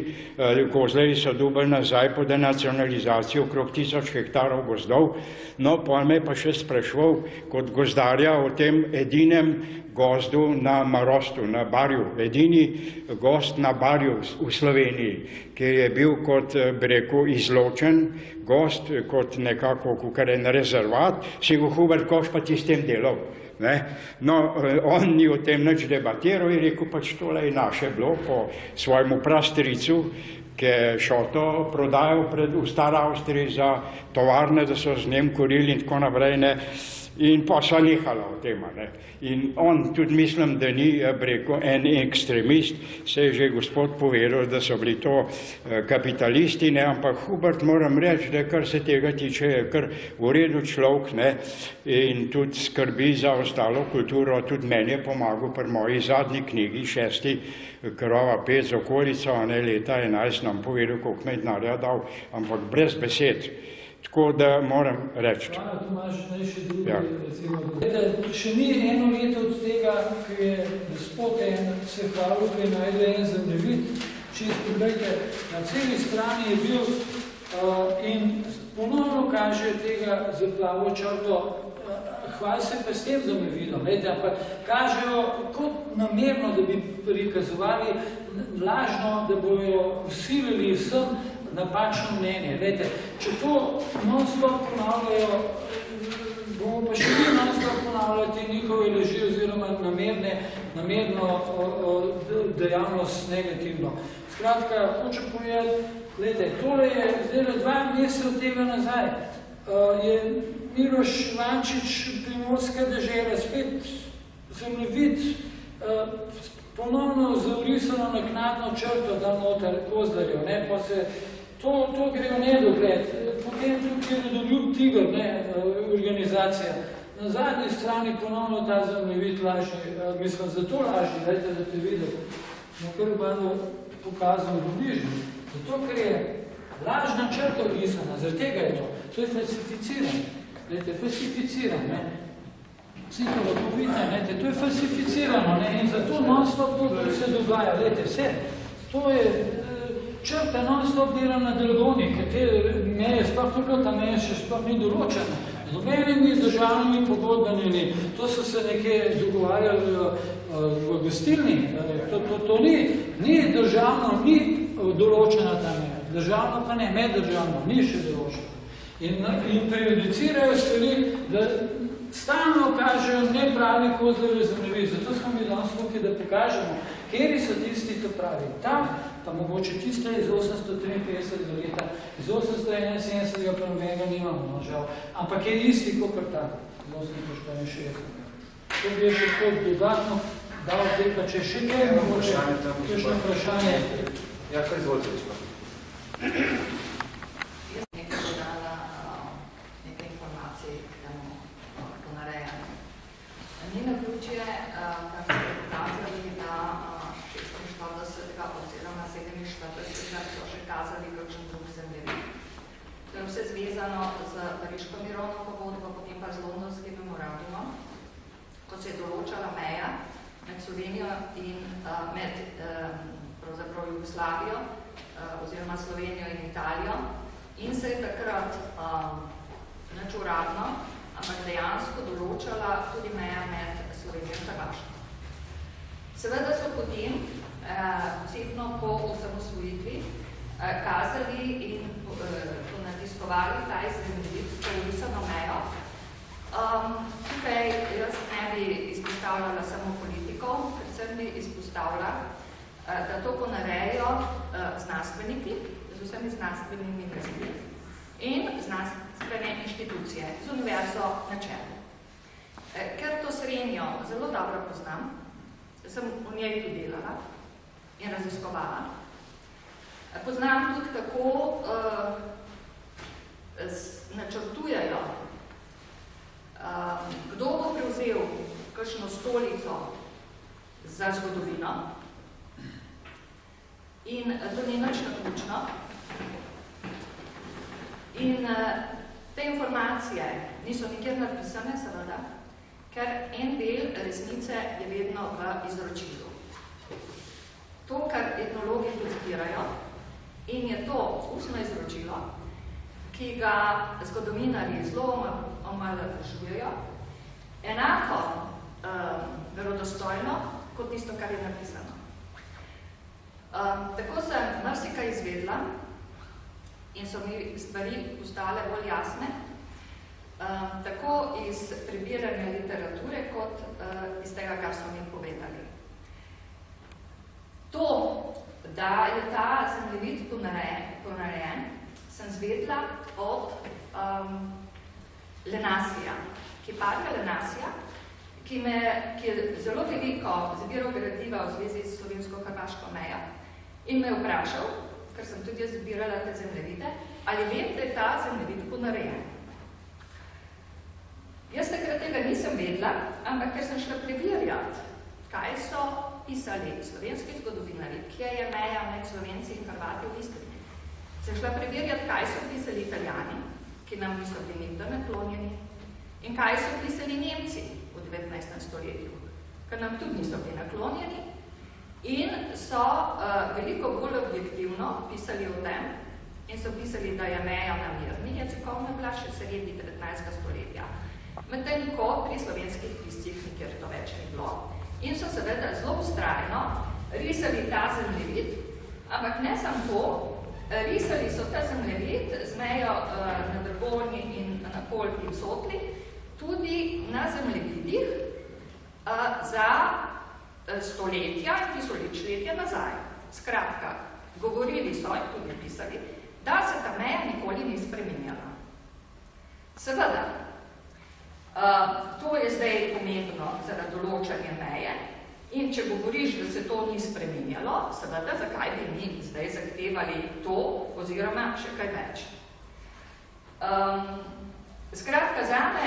Kozlerji so dobili nazaj po denacionalizaciji okrog 1000 hektarov gozdov, no, pa me pa še sprašval kot gozdarja o tem edinem gozdu na Marostu, na Barju, edini gozd na Barju v Sloveniji, ki je bil kot, bi rekel, izločen gozd, kot nekako kukaren rezervat, si go Hubert Koš pa tistem delal. No, on ni o tem nič debatiral in rekel, pač tole je naše bilo po svojemu prastricu, ki je šoto prodajal v Stari Avstriji za tovarne, da so z njem kurili in tako naprej, in pa sva nehala o tem. In on tudi mislim, da ni, rekel, en ekstremist, se je že gospod povedal, da so bili to kapitalisti, ampak Hubert moram reči, da kar se tega tiče, je kar v redu človek, in tudi skrbi za ostalo kulturo, tudi meni je pomagal pri moji zadnji knjigi, 6. Krvava 5 z okolico, leta 11 nam povedal, koliko me denarja dal, ampak brez besed. Tako da moram reči. Hvala, Tomaž, naj še drugi, recimo. Še ni eno leto od tega, ko je gospod se hvalil, da je najde en zemljevid, čez poglejte, na celi strani je bil in ponovno kaže tega zaplavo črto, hvali se pa s tem zemljevidom, ampak kažejo kot namerno, da bi prikazovali lažno, da bojo vsilili vsem napačno mnenje. Vete, če to non-stop ponavljajo, bomo pa še non-stop ponavljali te njihove laži oziroma namerno dejavnost negativno. Skratka, hočem povedati, gledajte, tole je zdaj 2 meseca od tega nazaj. Je Miloš Ivančič, Primorska dežela, spet zemljevid, ponovno zaurisano naknadno črto, da noter kozlarjo, pa se to gre v nedogled. Potem tukaj je Rodoljub Tiger, organizacija. Na zadnji strani ponovno ta zemljevid lažni, mislim, zato lažni, dajte, da te vidite, kar bodo pokazal v bližnji. Zato, ker je lažna črta risana, zaradi tega je to. To je falsificiran. Dajte, falsificiran, Vsi to lahko vidite, to je falsificirano, in zato non-stop to se dogaja. Dajte, vse. To je črta non-stop dela na Delgoni, ker te meje sploh tukaj, ta meje še sploh ni določena. Z nobenimi državnimi pogodbenimi, to so se nekje dogovarjali v gostilni. To ni državno, ni določena ta meja. Državno pa ne, meddržavno, ni še določena. In prejudicirajo stvari, da stalno kažejo nepravi kozlove zemljevid. Zato smo mi danes tukaj, da pokažemo, kjeri so tisti to pravi. Tam, pa mogoče tiste iz 853 leta, iz 871 pa nobenega nimamo, žal. Ampak je isti, kot tam, iz 864. To bi je še kot dodatno dal zdaj, pa če še kaj, mogoče kakšno vprašanje. Ja, kaj izvolite, gospod? Jaz nekaj dodala nekaj informacij k temu ponarejanju. Ni naključje, kar ste pokazali, da 46. oziroma 47. so še kazali kakšen drug zemljevid. To je vse zvezano z Pariško mirovno pogodbo, potem pa z Londonskim memorandumom, ko se je določala meja med Slovenijo in med pravzaprav Jugoslavijo oziroma Slovenijo in Italijo in se je takrat nič uradno, ampak dejansko določala tudi meja med Slovenijo in Hrvaško. Seveda so potem posebno po osamosvojitvi kazali in ponatiskovali ta zemljevid s porisano mejo. Tukaj jaz ne bi izpostavljala samo politikov, predvsem bi izpostavila, da to ponarejo znanstveniki z vsemi znanstvenimi nazivi in znanstvene inštitucije z univerzo na čelu. Ker to srednjo zelo dobro poznam, sem v njej tudi delala in raziskovala. Poznam tudi, kako načrtujejo, kdo bo prevzel kakšno stolico za zgodovino. In to ni nič naključno. In te informacije niso nikjer napisane, seveda, ker en del resnice je vedno v izročilu. To, kar etnologi tudi zbirajo, in je to ustno izročilo, ki ga zgodovinarji zelo omalovažujejo, enako verodostojno kot tisto, kar je napisano. Tako sem marsikaj izvedla in so mi stvari postale bolj jasne, tako iz prebiranja literature, kot iz tega, kar so mi povedali. To, da je ta zemljevid ponarejen, sem zvedla od Lenasija, Kiparja Lenasija, ki je zelo veliko zbiral gradiva v zvezi s slovensko-hrvaško mejo in me je vprašal, ker sem tudi jaz zbirala te zemljevide, ali vem, da je ta zemljevid ponarejen. Jaz takrat tega nisem vedela, ampak ker sem šla preverjati, kaj so pisali slovenski zgodovinari, kje je meja med Slovenci in Hrvati v Istri. Sem šla preverjati, kaj so pisali Italijani, ki nam niso bili nikdar naklonjeni, in kaj so pisali Nemci v 19. stoletju, ker nam tudi niso bili naklonjeni, In so veliko bolj objektivno pisali o tem in so pisali, da je meja na mirni jezikovna bila še sredi 19. stoletja. Medtem ko pri slovenskih piscih nikjer to več ni bilo. In so seveda zelo vztrajno risali ta zemljevid, ampak ne samo to, risali so ta zemljevid z mejo na Dragonji in na Kolpi v Sotli, tudi na zemljevidih za stoletja, tisočletja nazaj. Skratka, govorili so in tudi pisali, da se ta meja nikoli ni spremenjala. Seveda, to je zdaj pomembno za določanje meje in če govoriš, da se to ni spremenjalo, seveda, zakaj bi mi zdaj zahtevali to oziroma še kaj več. Skratka, zame,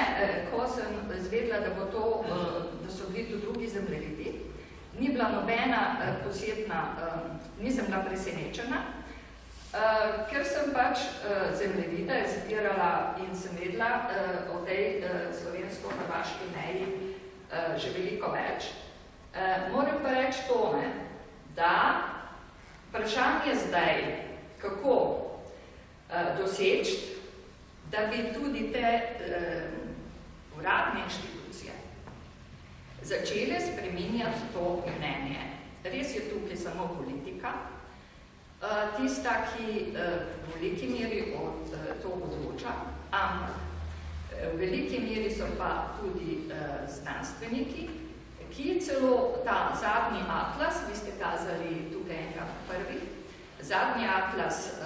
ko sem izvedela, da so bili tu drugi zemljevidi, ni bila nobena posebna, nisem bila presenečena, ker sem pač zemljevide citirala in sem vedela o tej slovensko-hrvaški meji že veliko več. Moram pa reči to, da vprašanje zdaj, kako doseči, da bi tudi te uradne inštitucije začele spreminjati to mnenje. Res je tukaj samo politika, tista, ki v veliki meri od to odloča, ampak v veliki meri so pa tudi znanstveniki, ki celo ta zadnji atlas, vi ste kazali tukaj enega prvi, zadnji atlas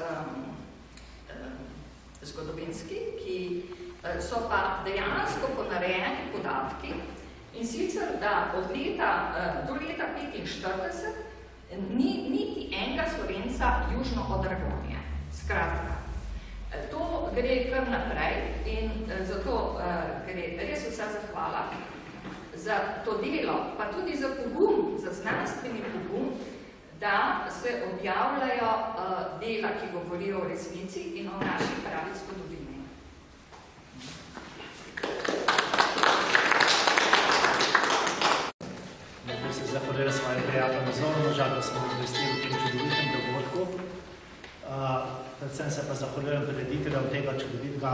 zgodovinski, ki so pa dejansko ponarejeni podatki in sicer, da od leta do leta 1945 ni niti enega Slovenca južno od Dragonje. Skratka, to gre kar naprej in zato gre res vsa zahvala za to delo, pa tudi za pogum, za znanstveni pogum, da se objavljajo dela, ki govorijo o resnici in o naši pravi zgodovini. Najprej se zahvaljujem svojim prijateljem zelo, žal, da smo obvestili v tem čudovitem dogodku. Predvsem se pa zahvaljujem prirediteljem tega čudovitega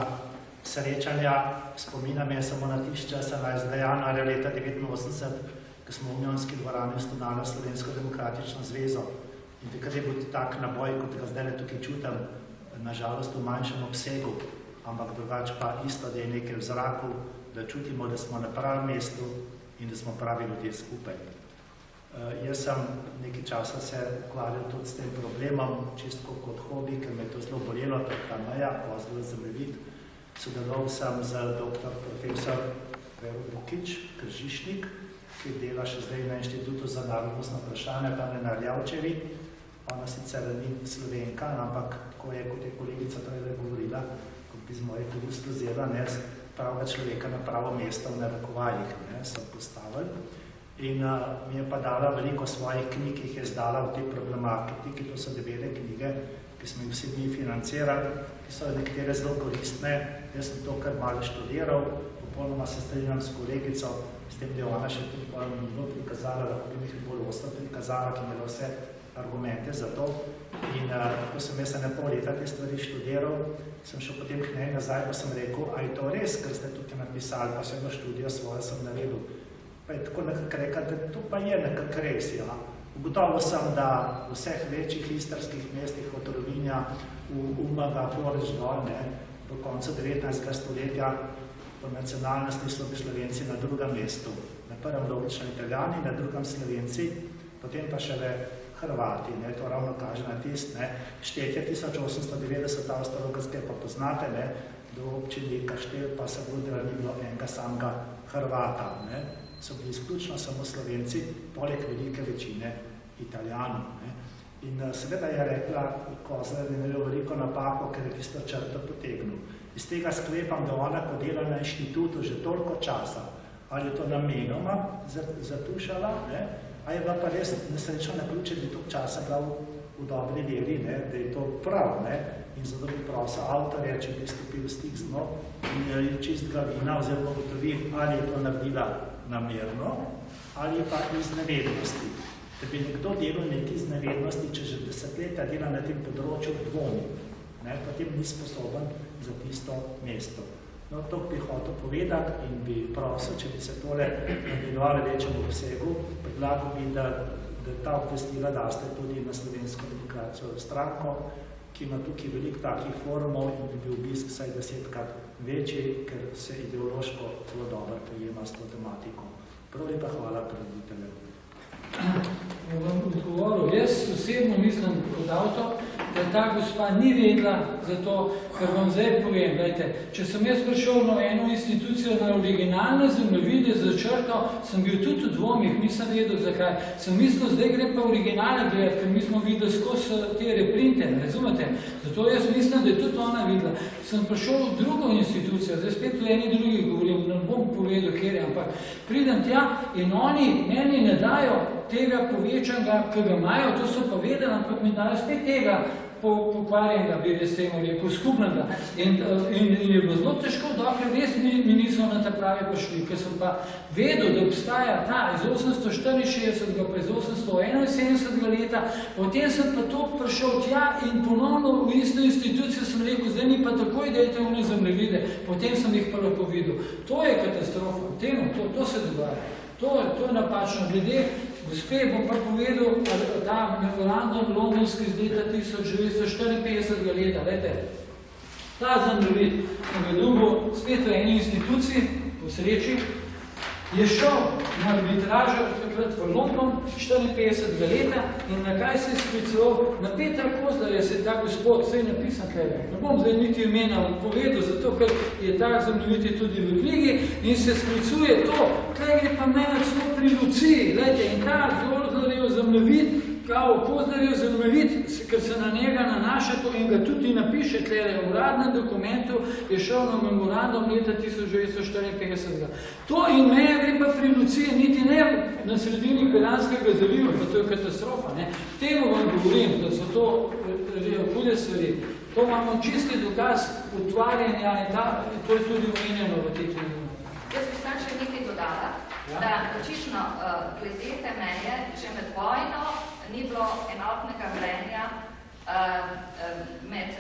srečanja. Spominam je samo na tisti čas 11. januarja leta 1989, ko smo v Unionski dvorani ustanavljali Slovensko demokratično zvezo. In takrat je bil tak naboj, kot ga zdaj tukaj čutim, nažalost v manjšem obsegu, ampak drugače pa isto, da je nekaj v zraku, da čutimo, da smo na pravem mestu in da smo pravi ljudje skupaj. Jaz sem nekaj časa se ukvarjal tudi s tem problemom, čisto kot hobi, ker me je to zelo bolelo, ta meja, Kozlovo zemljevid. Sodeloval sem z dr. profesor Vero Brukič, Kržišnik, ki dela še zdaj na Inštitutu za narodnostno vprašanje, tam je na Rjavčevi. Ona sicer ni Slovenka, ampak ko je, kot je kolegica prej govorila, kot bi z mojih ust vzela, pravega človeka na pravo mesto v narekovajih so postavili. In mi je pa dala veliko svojih knjig, ki jih je zdala v tej problematiki. To so 9 knjige, ki smo jih vsi mi financirali, ki so nekatere zelo koristne. Jaz sem to kar malo študiral, popolnoma se strinjam s kolegico, s tem, da je ona še tudi bolj prikazala, lahko bi jih bolj ostro prikazala, ki imela vse argumente za to. In ko sem jaz ene pol leta te stvari študiral, sem šel potem k njej nazaj, pa sem rekel, a je to res, ker ste tukaj napisali, pa sem študijo svojo sem naredil. Pa je tako nekako rekel, da to pa je nekako res, ja. Ugotovil sem, da v vseh večjih istrskih mestih od Rovinja, Umaga, Poreč dol, do konca 19. stoletja, po nacionalnosti so bili Slovenci na drugem mestu. Na prvem logično Italijani, na drugem Slovenci, potem pa še Hrvati, to ravno kaže na tist, štetje 1890 Avstralske pa poznate, do občini Kaštel pa se bo, da ni bilo enega samega Hrvata, so bili izključno samo Slovenci, poleg velike večine Italijanov. In seveda je rekla, Kozler je naredil veliko napako, ker je tisto črto potegnil. Iz tega sklepam, da ona, ko dela na inštitutu že toliko časa, ali je to namenoma zatušala, a je bila pa res nesrečno na ključe, da je toliko časa bila v dobri veri, da je to prav, in zato bi prosil avtorja, če bi stopil stik z njo in čist glavina oziroma ugotovil, ali je to naredila namerno, ali pa iz nevednosti. da bi nekdo delal neki z nevednosti, če že desetletja dela na tem področju dvomi, potem ni sposoben za tisto mesto. No, to bi hotel povedati in bi prosil, če bi se tole nadaljevalo večjem obsegu, predlagal bi, da ta obvestila daste tudi na Slovensko demokracijo stranko, ki ima tukaj veliko takih forumov in bi bil obisk vsaj 10-krat večji, ker se ideološko zelo dobro pojema s to tematiko. Prav lepa hvala predvoditeljem. Bom odgovoril. Jaz osebno mislim kot avtor, da ta gospa ni vedela za to, kar vam zdaj povem. Gledajte, če sem jaz prišel na eno institucijo na originalne zemljevide za črto, sem bil tudi v dvomih, nisem vedel zakaj. Sem mislil, zdaj grem pa originale gledati, ker mi smo videli skozi te reprinte, razumete? Zato jaz mislim, da je tudi ona videla. Sem prišel v drugo institucijo, zdaj spet v eni drugi govorim, ne bom povedal, kjer je, ampak pridem tja in oni meni ne dajo tega povečanega, ki ga imajo, to so pa vedeli, ampak mi dajo spet tega pokvarjenega, bi res temu rekel, skupnega. In je bilo zelo težko, dokler res mi niso na ta pravi prišli, ker sem pa vedel, da obstaja ta iz 864, pa iz 871 leta, potem sem pa to prišel tja in ponovno v isto institucijo sem rekel, zdaj mi pa takoj dajte one zemljevide, potem sem jih pa lahko videl. To je katastrofa, to se dogaja. To je napačno. Glede, gospe, bom pa povedal, ta memorandum londonski iz leta 1954 leta, vedete, ta zemljevid sem ga dobil spet v eni instituciji, po sreči, je šel na arbitražo takrat v London 54 leta in na kaj se je skliceval? Na Petra Kozlarja se je ta gospod, vse je napisan tukaj, ne bom zdaj niti imena povedal, zato ker je ta zemljevid tudi v knjigi in se sklicuje to, kaj gre pa meni celo pri Luciji, gledajte, in ta Kozlarjev zemljevid, kao Kozlarjev zemljevid, ker se na njega nanaša to in ga tudi napiše tlele, v uradnem dokumentu je šel na memorandum leta 1954. To in meja gre pa pri Luciji, niti ne na sredini Piranskega zaliva, pa to je katastrofa. Temu vam govorim, da so to hude stvari. To imamo čisti dokaz utvarjanja in to je tudi omenjeno v teh knjigah. Jaz bi sam še nekaj dodala, da očišno glede te meje, že med vojno ni bilo enotnega mnenja med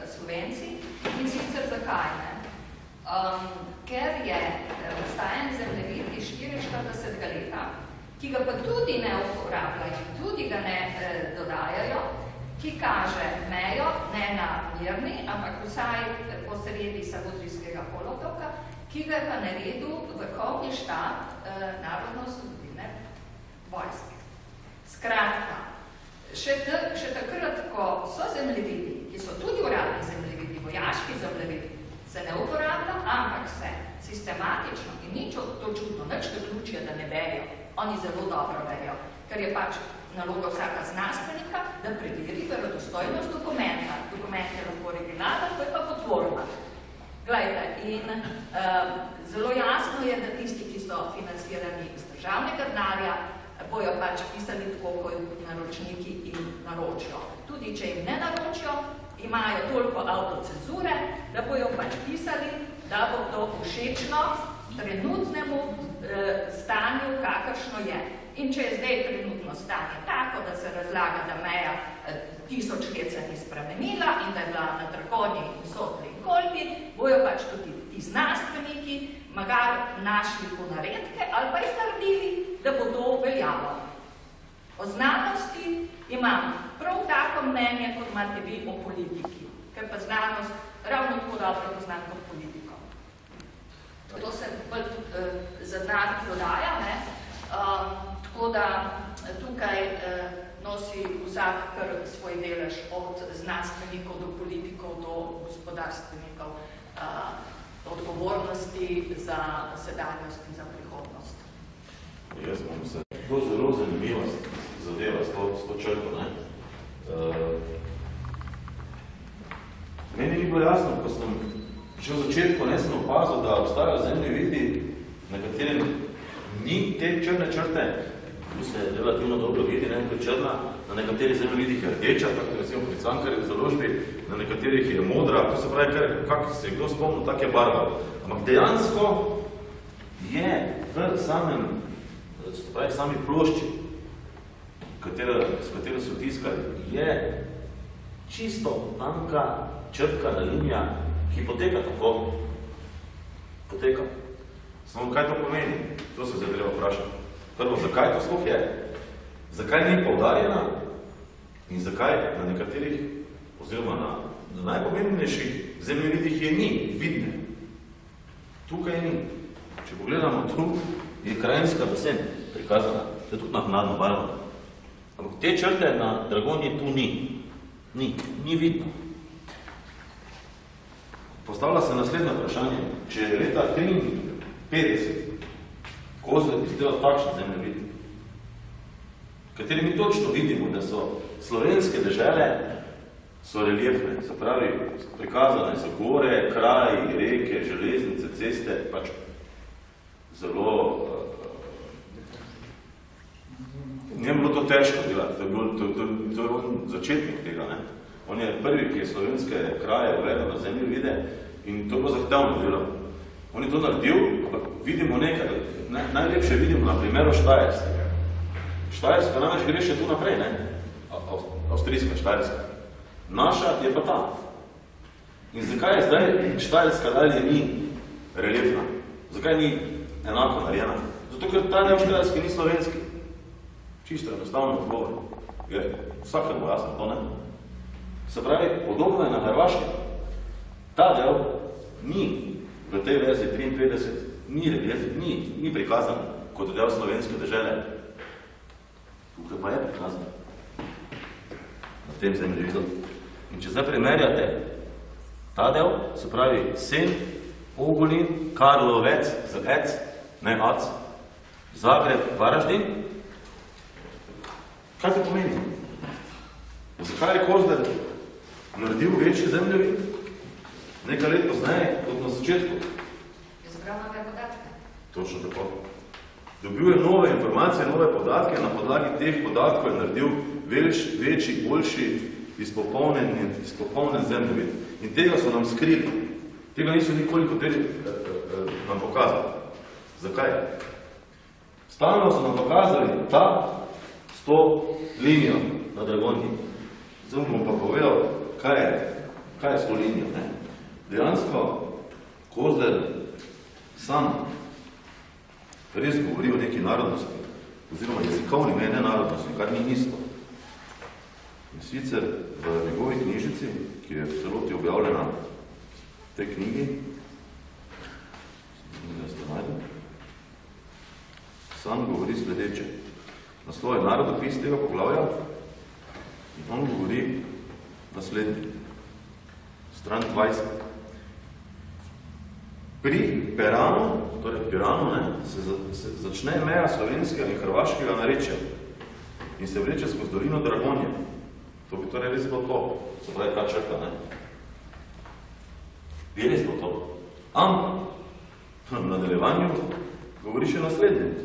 Slovenci in sicer zakaj ne? Ker je obstajen zemljevid iz 44 leta, ki ga pa tudi ne uporabljajo, tudi ga ne dodajajo, ki kaže mejo, ne na Mirni, ampak vsaj po sredi Savudrijskega polotoka, ki ga je pa naredil vrhovni štab narodno-osvobodilne vojske. Skratka, še takrat, ko so zemljevidi, ki so tudi uradni zemljevidi, vojaški zemljevidi, se ne uporablja, ampak se sistematično in nič to čudno, nič da ključijo, da ne verijo. Oni zelo dobro verijo, ker je pač naloga vsaka znanstvenika, da preveri verodostojnost dokumenta. Dokument je lahko originalen, to je pa potvorba. Glejte, in zelo jasno je, da tisti, ki so financirani iz državnega denarja, bojo pač pisali tako, kot naročniki in naročijo. Tudi, če jim ne naročijo, imajo toliko avtocenzure, da bojo pač pisali, da bo to všečno trenutnemu stanju, kakršno je. In če je zdaj trenutno stanje tako, da se razlaga, da meja 1000 let se ni spremenila in da je bila na Dragonji in Sotri in Kolpi, bojo pač tudi ti znanstveniki magar našli ponaredke ali pa jih naredili, da bo to veljalo. O znanosti imam prav tako mnenje, kot imate vi o politiki, ker pa znanost ravno tako dobro poznam kot politiko. To se bolj za denar prodaja, ne? Tako da tukaj nosi vsak kar svoj delež od znanstvenikov do politikov, do gospodarstvenikov, odgovornosti za sedanjost in za prihodnost. Jaz bom se to zelo zanimivo zadeva s to črto. Meni ni bilo jasno, ko sem že v začetku sem opazil, da obstajajo zemljevidi, na katerem ni te črne črte, tu se relativno dobro vidi, ko je črna, na nekaterih zemljevidih je rdeča, tako recimo pri Cankarjevi založbi, na nekaterih je modra, to se pravi, kak se je kdo spomnil, tak je barva. Ampak dejansko je v sami plošči s katero so tiskali, je čisto tanka črtkana linija, ki poteka tako. Poteka. Samo kaj to pomeni? To se zdaj treba vprašati. Prvo, zakaj to sploh je? Zakaj ni poudarjena? In zakaj na nekaterih, oziroma na najpomembnejših zemljevidih je ni vidne? Tukaj ni. Če pogledamo tu, je Krajinska basen prikazana. To je tudi naknadno barvno. Ampak te črte na Dragonji tu ni. Ni vidno. Postavlja se naslednje vprašanje. Če je leta 1953 Kozle izdelal takšen zemljevid, kateri mi točno vidimo, da so slovenske dežele so reljefne, se pravi, prikazane so gore, kraji, reke, železnice, ceste, pač zelo... Njem bilo to težko delati, to je on začetnik tega, ne? On je prvi, ki je slovenske kraje uvedel na zemljevide in to je bilo zahtevno delo. On je to naredil, ampak vidimo nekaj, najlepše vidimo na primeru Štajerske. Štajerska namreč gre še tu naprej, ne? Avstrijska, Štajerska. Naša je pa ta. In zakaj je zdaj Štajerska dalje ni reljefna? Zakaj ni enako narejena? Zato, ker ta del Štajerske ni slovenski. Čisto enostavno odgovor. Je vsakemu jasno to, ne? Se pravi, podobno je na Hrvaškem. Ta del ni v tej verziji 53, ni reljefni, ni prikazan kot del slovenske dežele. Tukaj pa je prikazan. Na tem zemljevidu. In če zdaj primerjate ta del, se pravi Sen, Ogulin, Karlovec, Ec, ne Ac, Zagreb, Varaždin, kaj to pomeni? Zakaj je Kozler naredil večji zemljevid? Nekaj let pozneje, kot na začetku. Je zabral nove podatke. Točno tako. Dobil je nove informacije, nove podatke, na podlagi teh podatkov je naredil večji, boljši, izpopolnen zemljevid. In tega so nam skrili. Tega niso nikoli hoteli nam pokazati. Zakaj? Stalno so nam pokazali s to linijo na Dragonji. Zdaj bom pa povedal, kaj je s to linijo. Ne? Dejansko Kozler sam res govori o neki narodnosti, oziroma jezikovni mene narodnosti, kar ni isto. In sicer v njegovi knjižici, ki je v celoti objavljena v tej knjigi, sam govori sledeče. Naslov je Narodopis tega poglavja in on govori naslednji. Stran 20. Pri Piranu, torej Piranu, se začne meja slovenskega in hrvaškega narečja in se vleče skozi dolino Dragonje. To bi torej res bilo to, se pravi ta črta, ne? Bi res bilo to. Ampak v nadaljevanju govori še naslednje.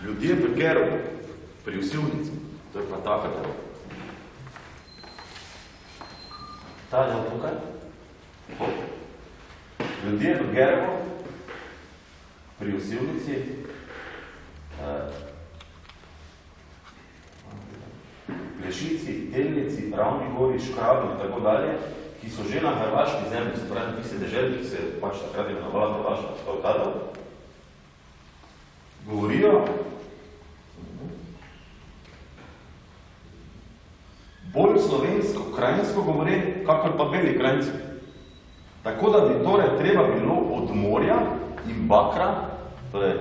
Ljudje v Gerovu, pri Vsilnici, to je pa taka del. Ta del tukaj. Ljudje v Gerovu, pri Vsilnici, Plešici, Delnici, Ravni gori, Škrabi in tako dalje, ki so že na hrvaški zemlji, se pravi, tiste deželi, ki se pač takrat je imenovala Hrvaška, to je ta del, govorijo bolj slovensko, krajinsko govore, kakor pa beli krajinci. Tako da bi torej treba bilo od morja in Bakra, torej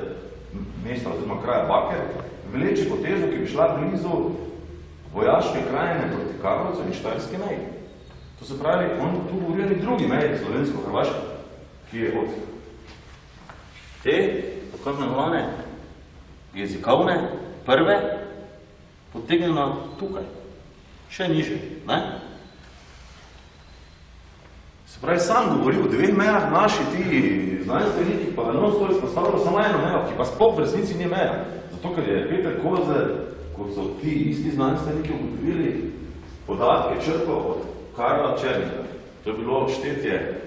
mesta oziroma kraja Baker, vleči potezo, ki bi šla blizu vojaške krajine proti Karlovcu in Štajerske meji. To se pravi, on tu govori o drugi meji slovensko-hrvaške, ki je od te, tako imenovane jezikovne, prve, potegnjena tukaj. Še niže, ne? Se pravi, sam govori o dveh mejah, naši ti znanstveniki pa non-stop izpostavljajo samo eno mejo, ki pa sploh v resnici ni meja. Zato, ker je Peter Kozler kot so ti isti znanstveniki ugotovili podatke črpal od Karla Černika. To je bilo štetje,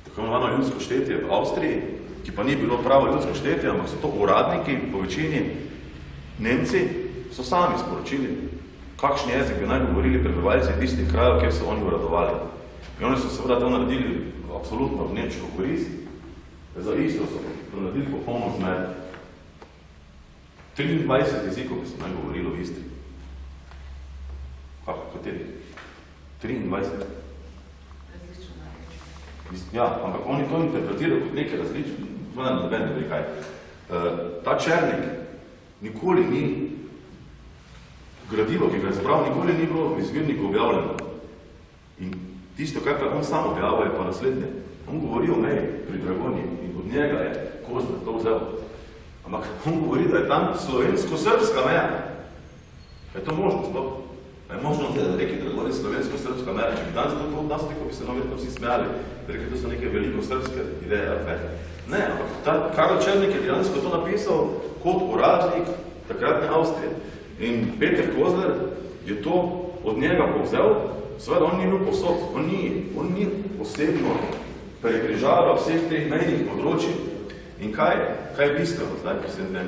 tako imenovano ljudsko štetje v Avstriji, ki pa ni bilo pravo ljudsko štetje, ampak so to uradniki, po večini Nemci, so sami sporočili, kakšen jezik bi naj govorili prebivalci tistih krajev, kjer so oni uradovali. In oni so seveda to naredili absolutno v nemško korist, za isto so naredili popolno zmed. 23 jezikov, ki so naj govorili v Istri. Kateri? 23. Različno največ. Ja, ampak oni to interpretirajo kot nekaj različno. Ne vem, kaj. Ta Černik nikoli ni gradivo, ki ga je zbral, nikoli ni bilo v izvirniku objavljeno. In tisto, kar pa on sam objavil, je pa naslednje. On govori o meji pri Dragonji in od njega je Kozler to vzel. Ampak on govori, da je tam slovensko-srpska meja. Je to možno sploh? Je možno, da reki Dragonji slovensko-srpska meja. Če bi danes to od nas neko, bi se novetno vsi smejali, da reki, to so neke veliko srpske ideje. Ne, ampak ta Karl Černik je dejansko to napisal kot uradnik takratne Avstrije. In Peter Kozler je to od njega povzel, seveda on ni bil posod, on ni osebno prekrižaval vseh teh mejnih področij. In kaj je bistveno zdaj, ki se ne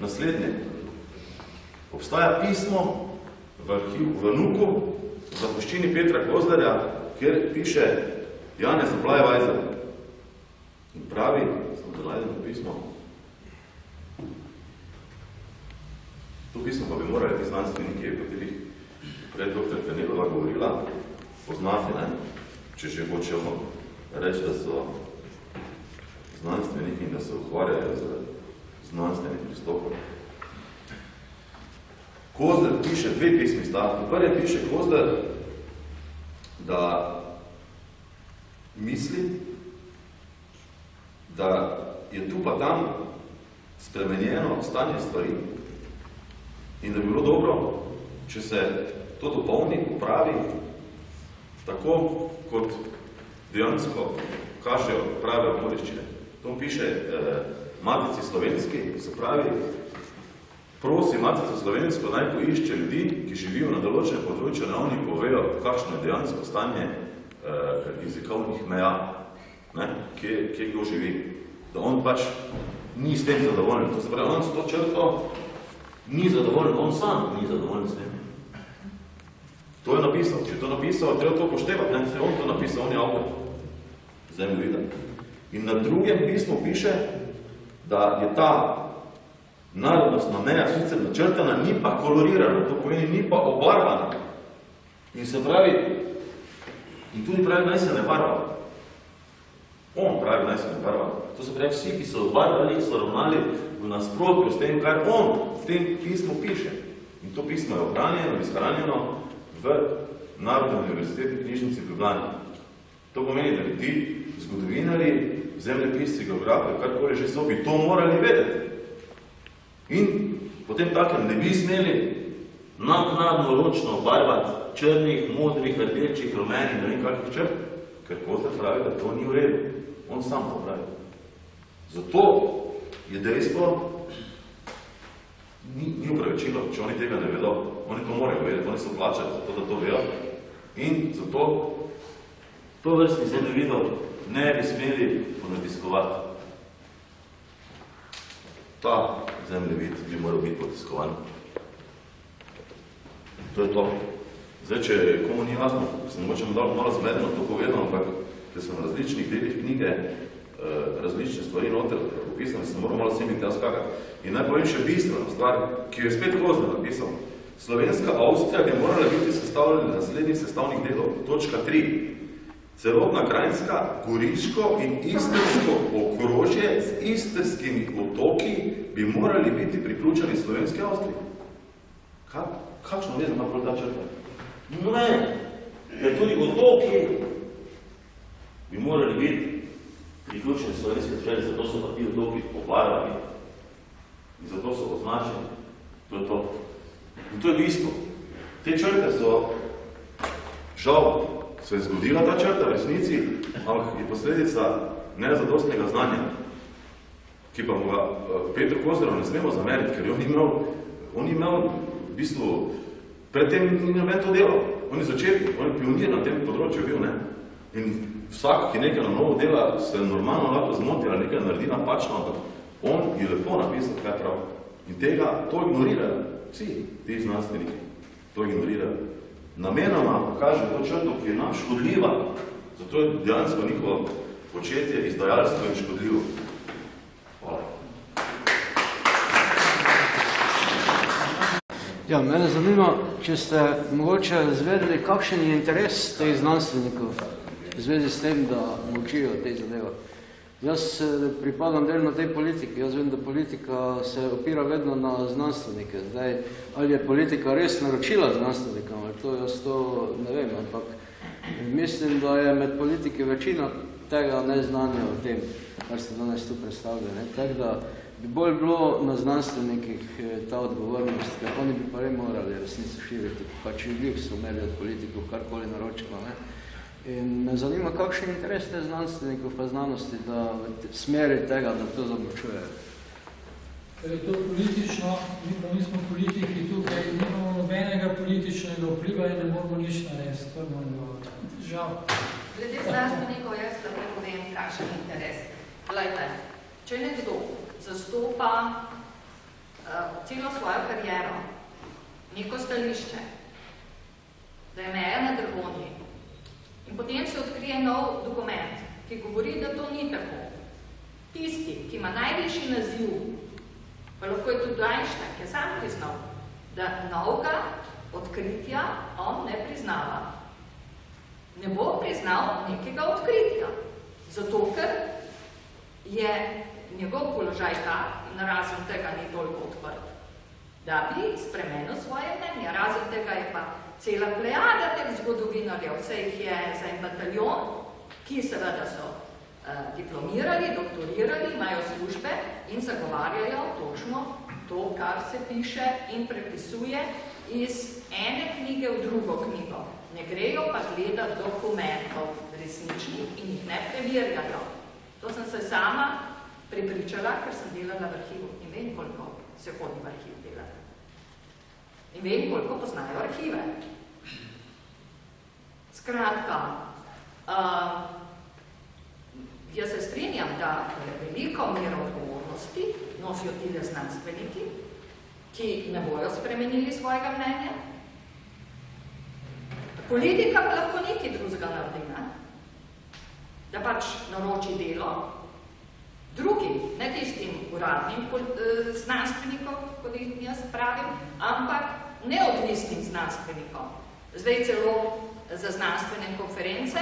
naslednje? Obstaja pismo v arhivu v Nuku, v zapuščini Petra Kozlerja, kjer piše Janez Blajvajzer. In pravi, sem zalajdeno pismo, to pismo pa bi morali ti znanstveniki, o katerih pred dr. Kanelova govorila, poznati, ne? Če že hočemo reči, da so znanstveniki in da se ukvarjajo z znanstvenim pristopom. Kozler piše dve pismi stavki. Prvi piše Kozler, da misli, da je tu pa tam spremenjeno stanje stvari in da bi bilo dobro, če se to dopolni, popravi, tako kot dejansko kažejo prave okoliščine. To piše Matici Slovenski, se pravi, prosi Matico Slovensko naj poišče ljudi, ki živijo na določenem področju, ne oni povejo, kakšno je dejansko stanje jezikovnih meja, ne, kje kdo živi. Da on pač ni s tem zadovoljen. To se pravi, on s to črto ni zadovoljen, on sam ni zadovoljen s tem. To je napisal. Če je to napisal, treba to poštevati. Ne? Se on to napisal, on je avtor. Zemljevida. In na drugem pismu piše, da je ta narodnostna meja sicer načrtana, ni pa kolorirana, to pomeni, ni pa obarvana. In se pravi, in tudi pravi, naj se ne barva. On pravi, naj se ne barva. To se pravi, vsi, ki so obarvali, so ravnali v nasprotju s tem, kar on v tem pismu piše. In to pismo je ohranjeno, izhranjeno v Narodni univerzitetni knjižnici v Ljubljani. To pomeni, da bi ti zgodovinari, zemljepisci, geografi, karkoli že so, bi to morali vedeti. In potem takem ne bi smeli naknadno ročno obarvati črnih, modrih, rdečih, rumenih, ne vem kakih črt, ker Kozler pravi, da to ni v redu. On sam to pravi. Zato je dejstvo, ni upravičilo, če oni tega ne vedo. Oni to morajo vedeti, oni so plačali za to, da to vejo. In zato to vrstni zemljevidov ne bi smeli ponatiskovati. Ta zemljevid bi moral biti potiskovan. To je to. Zdaj, če komu ni jasno, sem mogoče malo zmedno to povedal, ampak ker sem v različnih delih knjige različne stvari noter opisane, sem moral malo sem in tja skakati. In naj povem še bistveno stvar, ki jo je spet Kozler napisal. Slovenska Avstrija bi morala biti sestavljena naslednjih sestavnih delov. Točka 3. Celotna Krajinska, Goriško in Istrsko okrožje z istrskimi otoki bi morali biti priključeni Slovenske Avstriji. Kakšno veze ima ta črta? No ne, ker tudi otoki bi morali biti priključeni Slovenske Avstriji, zato so pa ti otoki obarvani in zato so označeni. To je to. In to je bistvo. Te črte so, žal, se je zgodila ta črta v resnici, ampak je posledica nezadostnega znanja, ki pa mu ga Petru Kozleru ne smemo zameriti, ker on ni imel v bistvu predtem ni noben to delal. On je začetnik, on je pionir na tem področju bil, ne? In vsak, ki nekaj na novo dela, se normalno lahko zmoti ali nekaj naredi napačno, ampak on je lepo napisal, kaj prav. In tega, to ignorirajo vsi ti znanstveniki. To ignorirajo. Namenoma pokaže to črto, ki je nam škodljiva. Zato je dejansko njihovo početje izdajalstvo in škodljivo. Hvala. Ja, mene zanima, če ste mogoče zvedeli, kakšen je interes teh znanstvenikov v zvezi s tem, da močijo te zadeve. Jaz pripadam delno tej politiki. Jaz vem, da politika se opira vedno na znanstvenike. Zdaj, ali je politika res naročila znanstvenikom, ali to jaz to ne vem, ampak mislim, da je med politiki večina tega neznanja o tem, kar ste danes tu predstavljali. Tako da bi bolj bilo na znanstvenikih ta odgovornost, ker oni bi pa morali resnico širiti, pa če bi so imeli od politikov karkoli naročilo. Ne? In me zanima, kakšen interes te znanstvenikov pa znanosti, da v smeri tega, da to zamočujejo. Ker je to politično, mi pa nismo politiki tukaj, nimamo nobenega političnega vpliva in ne moramo nič narediti. To je moj govor. Žal. Glede znanstvenikov, jaz da povem, kakšen interes. Glejte, če nekdo zastopa celo svojo kariero, neko stališče, da je meja na Dragonji, in potem se odkrije nov dokument, ki govori, da to ni tako. Tisti, ki ima najvišji naziv, pa lahko je tudi Einstein, ki je sam priznal, da novega odkritja on ne priznava. Ne bo priznal nekega odkritja, zato ker je njegov položaj tak, in razen tega ni toliko odprt, da bi spremenil svoje mnenje. Razen tega je pa cela plejada teh zgodovinarjev, vse jih je za en bataljon, ki seveda so diplomirali, doktorirali, imajo službe in zagovarjajo točno to, kar se piše in prepisuje iz ene knjige v drugo knjigo. Ne grejo pa gledati dokumentov resničnih in jih ne preverjajo. To sem se sama prepričala, ker sem delala v arhivu in vem, koliko se hodi v arhiv delati. In vem, koliko poznajo arhive. Skratka, jaz se strinjam, da je veliko mero odgovornosti nosijo tile znanstveniki, ki ne bojo spremenili svojega mnenja. Politika pa lahko nekaj drugega naredi, ne? Da pač naroči delo drugim, ne tistim uradnim znanstvenikom, kot jih jaz pravim, ampak neodvisnim znanstvenikom. Zdaj celo za znanstvene konference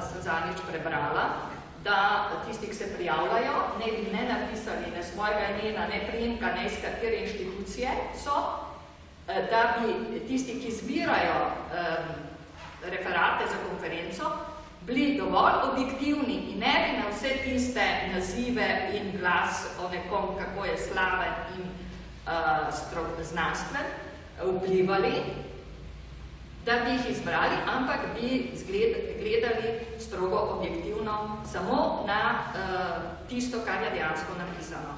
sem zadnjič prebrala, da tisti, ki se prijavljajo, ne bi ne napisali ne svojega imena, ne priimka, ne iz katere inštitucije so, da bi tisti, ki zbirajo referate za konferenco, bili dovolj objektivni in ne bi na vse tiste nazive in glas o nekom, kako je slaven in znanstven, vplivali, da bi jih izbrali, ampak bi gledali strogo objektivno samo na tisto, kar je dejansko napisano.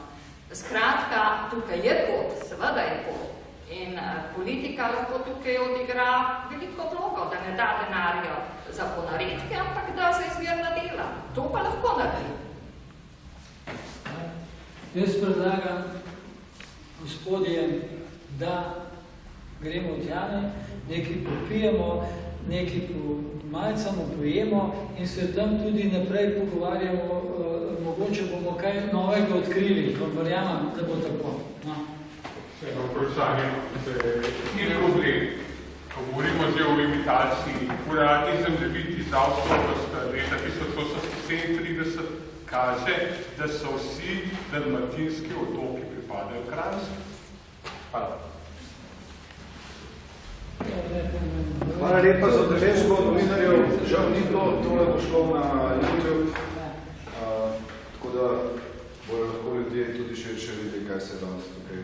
Skratka, tukaj je pot, seveda je pot. In politika lahko tukaj odigra veliko vlogo, da ne da denarja za ponaredke, ampak da za izvirna dela. To pa lahko naredi. Jaz predlagam, gospodje, da gremo v tjane, nekaj popijemo, nekaj malcamo, pojemo in se tam tudi naprej pogovarjamo, mogoče bomo kaj novega odkrili, pa verjamem, da bo tako. No. Eno vprašanje, ni problem, ko govorimo zdaj o imitaciji. Uradni zemljevid iz Avstralska leta 1837 kaže, da so vsi dalmatinski otoki pripadajo Kranjski. Hvala. Hvala lepa za udeležbo novinarjev. Žal ni bilo, tole bo šlo na YouTube, tako da bojo lahko ljudje tudi še videli, kaj se danes tukaj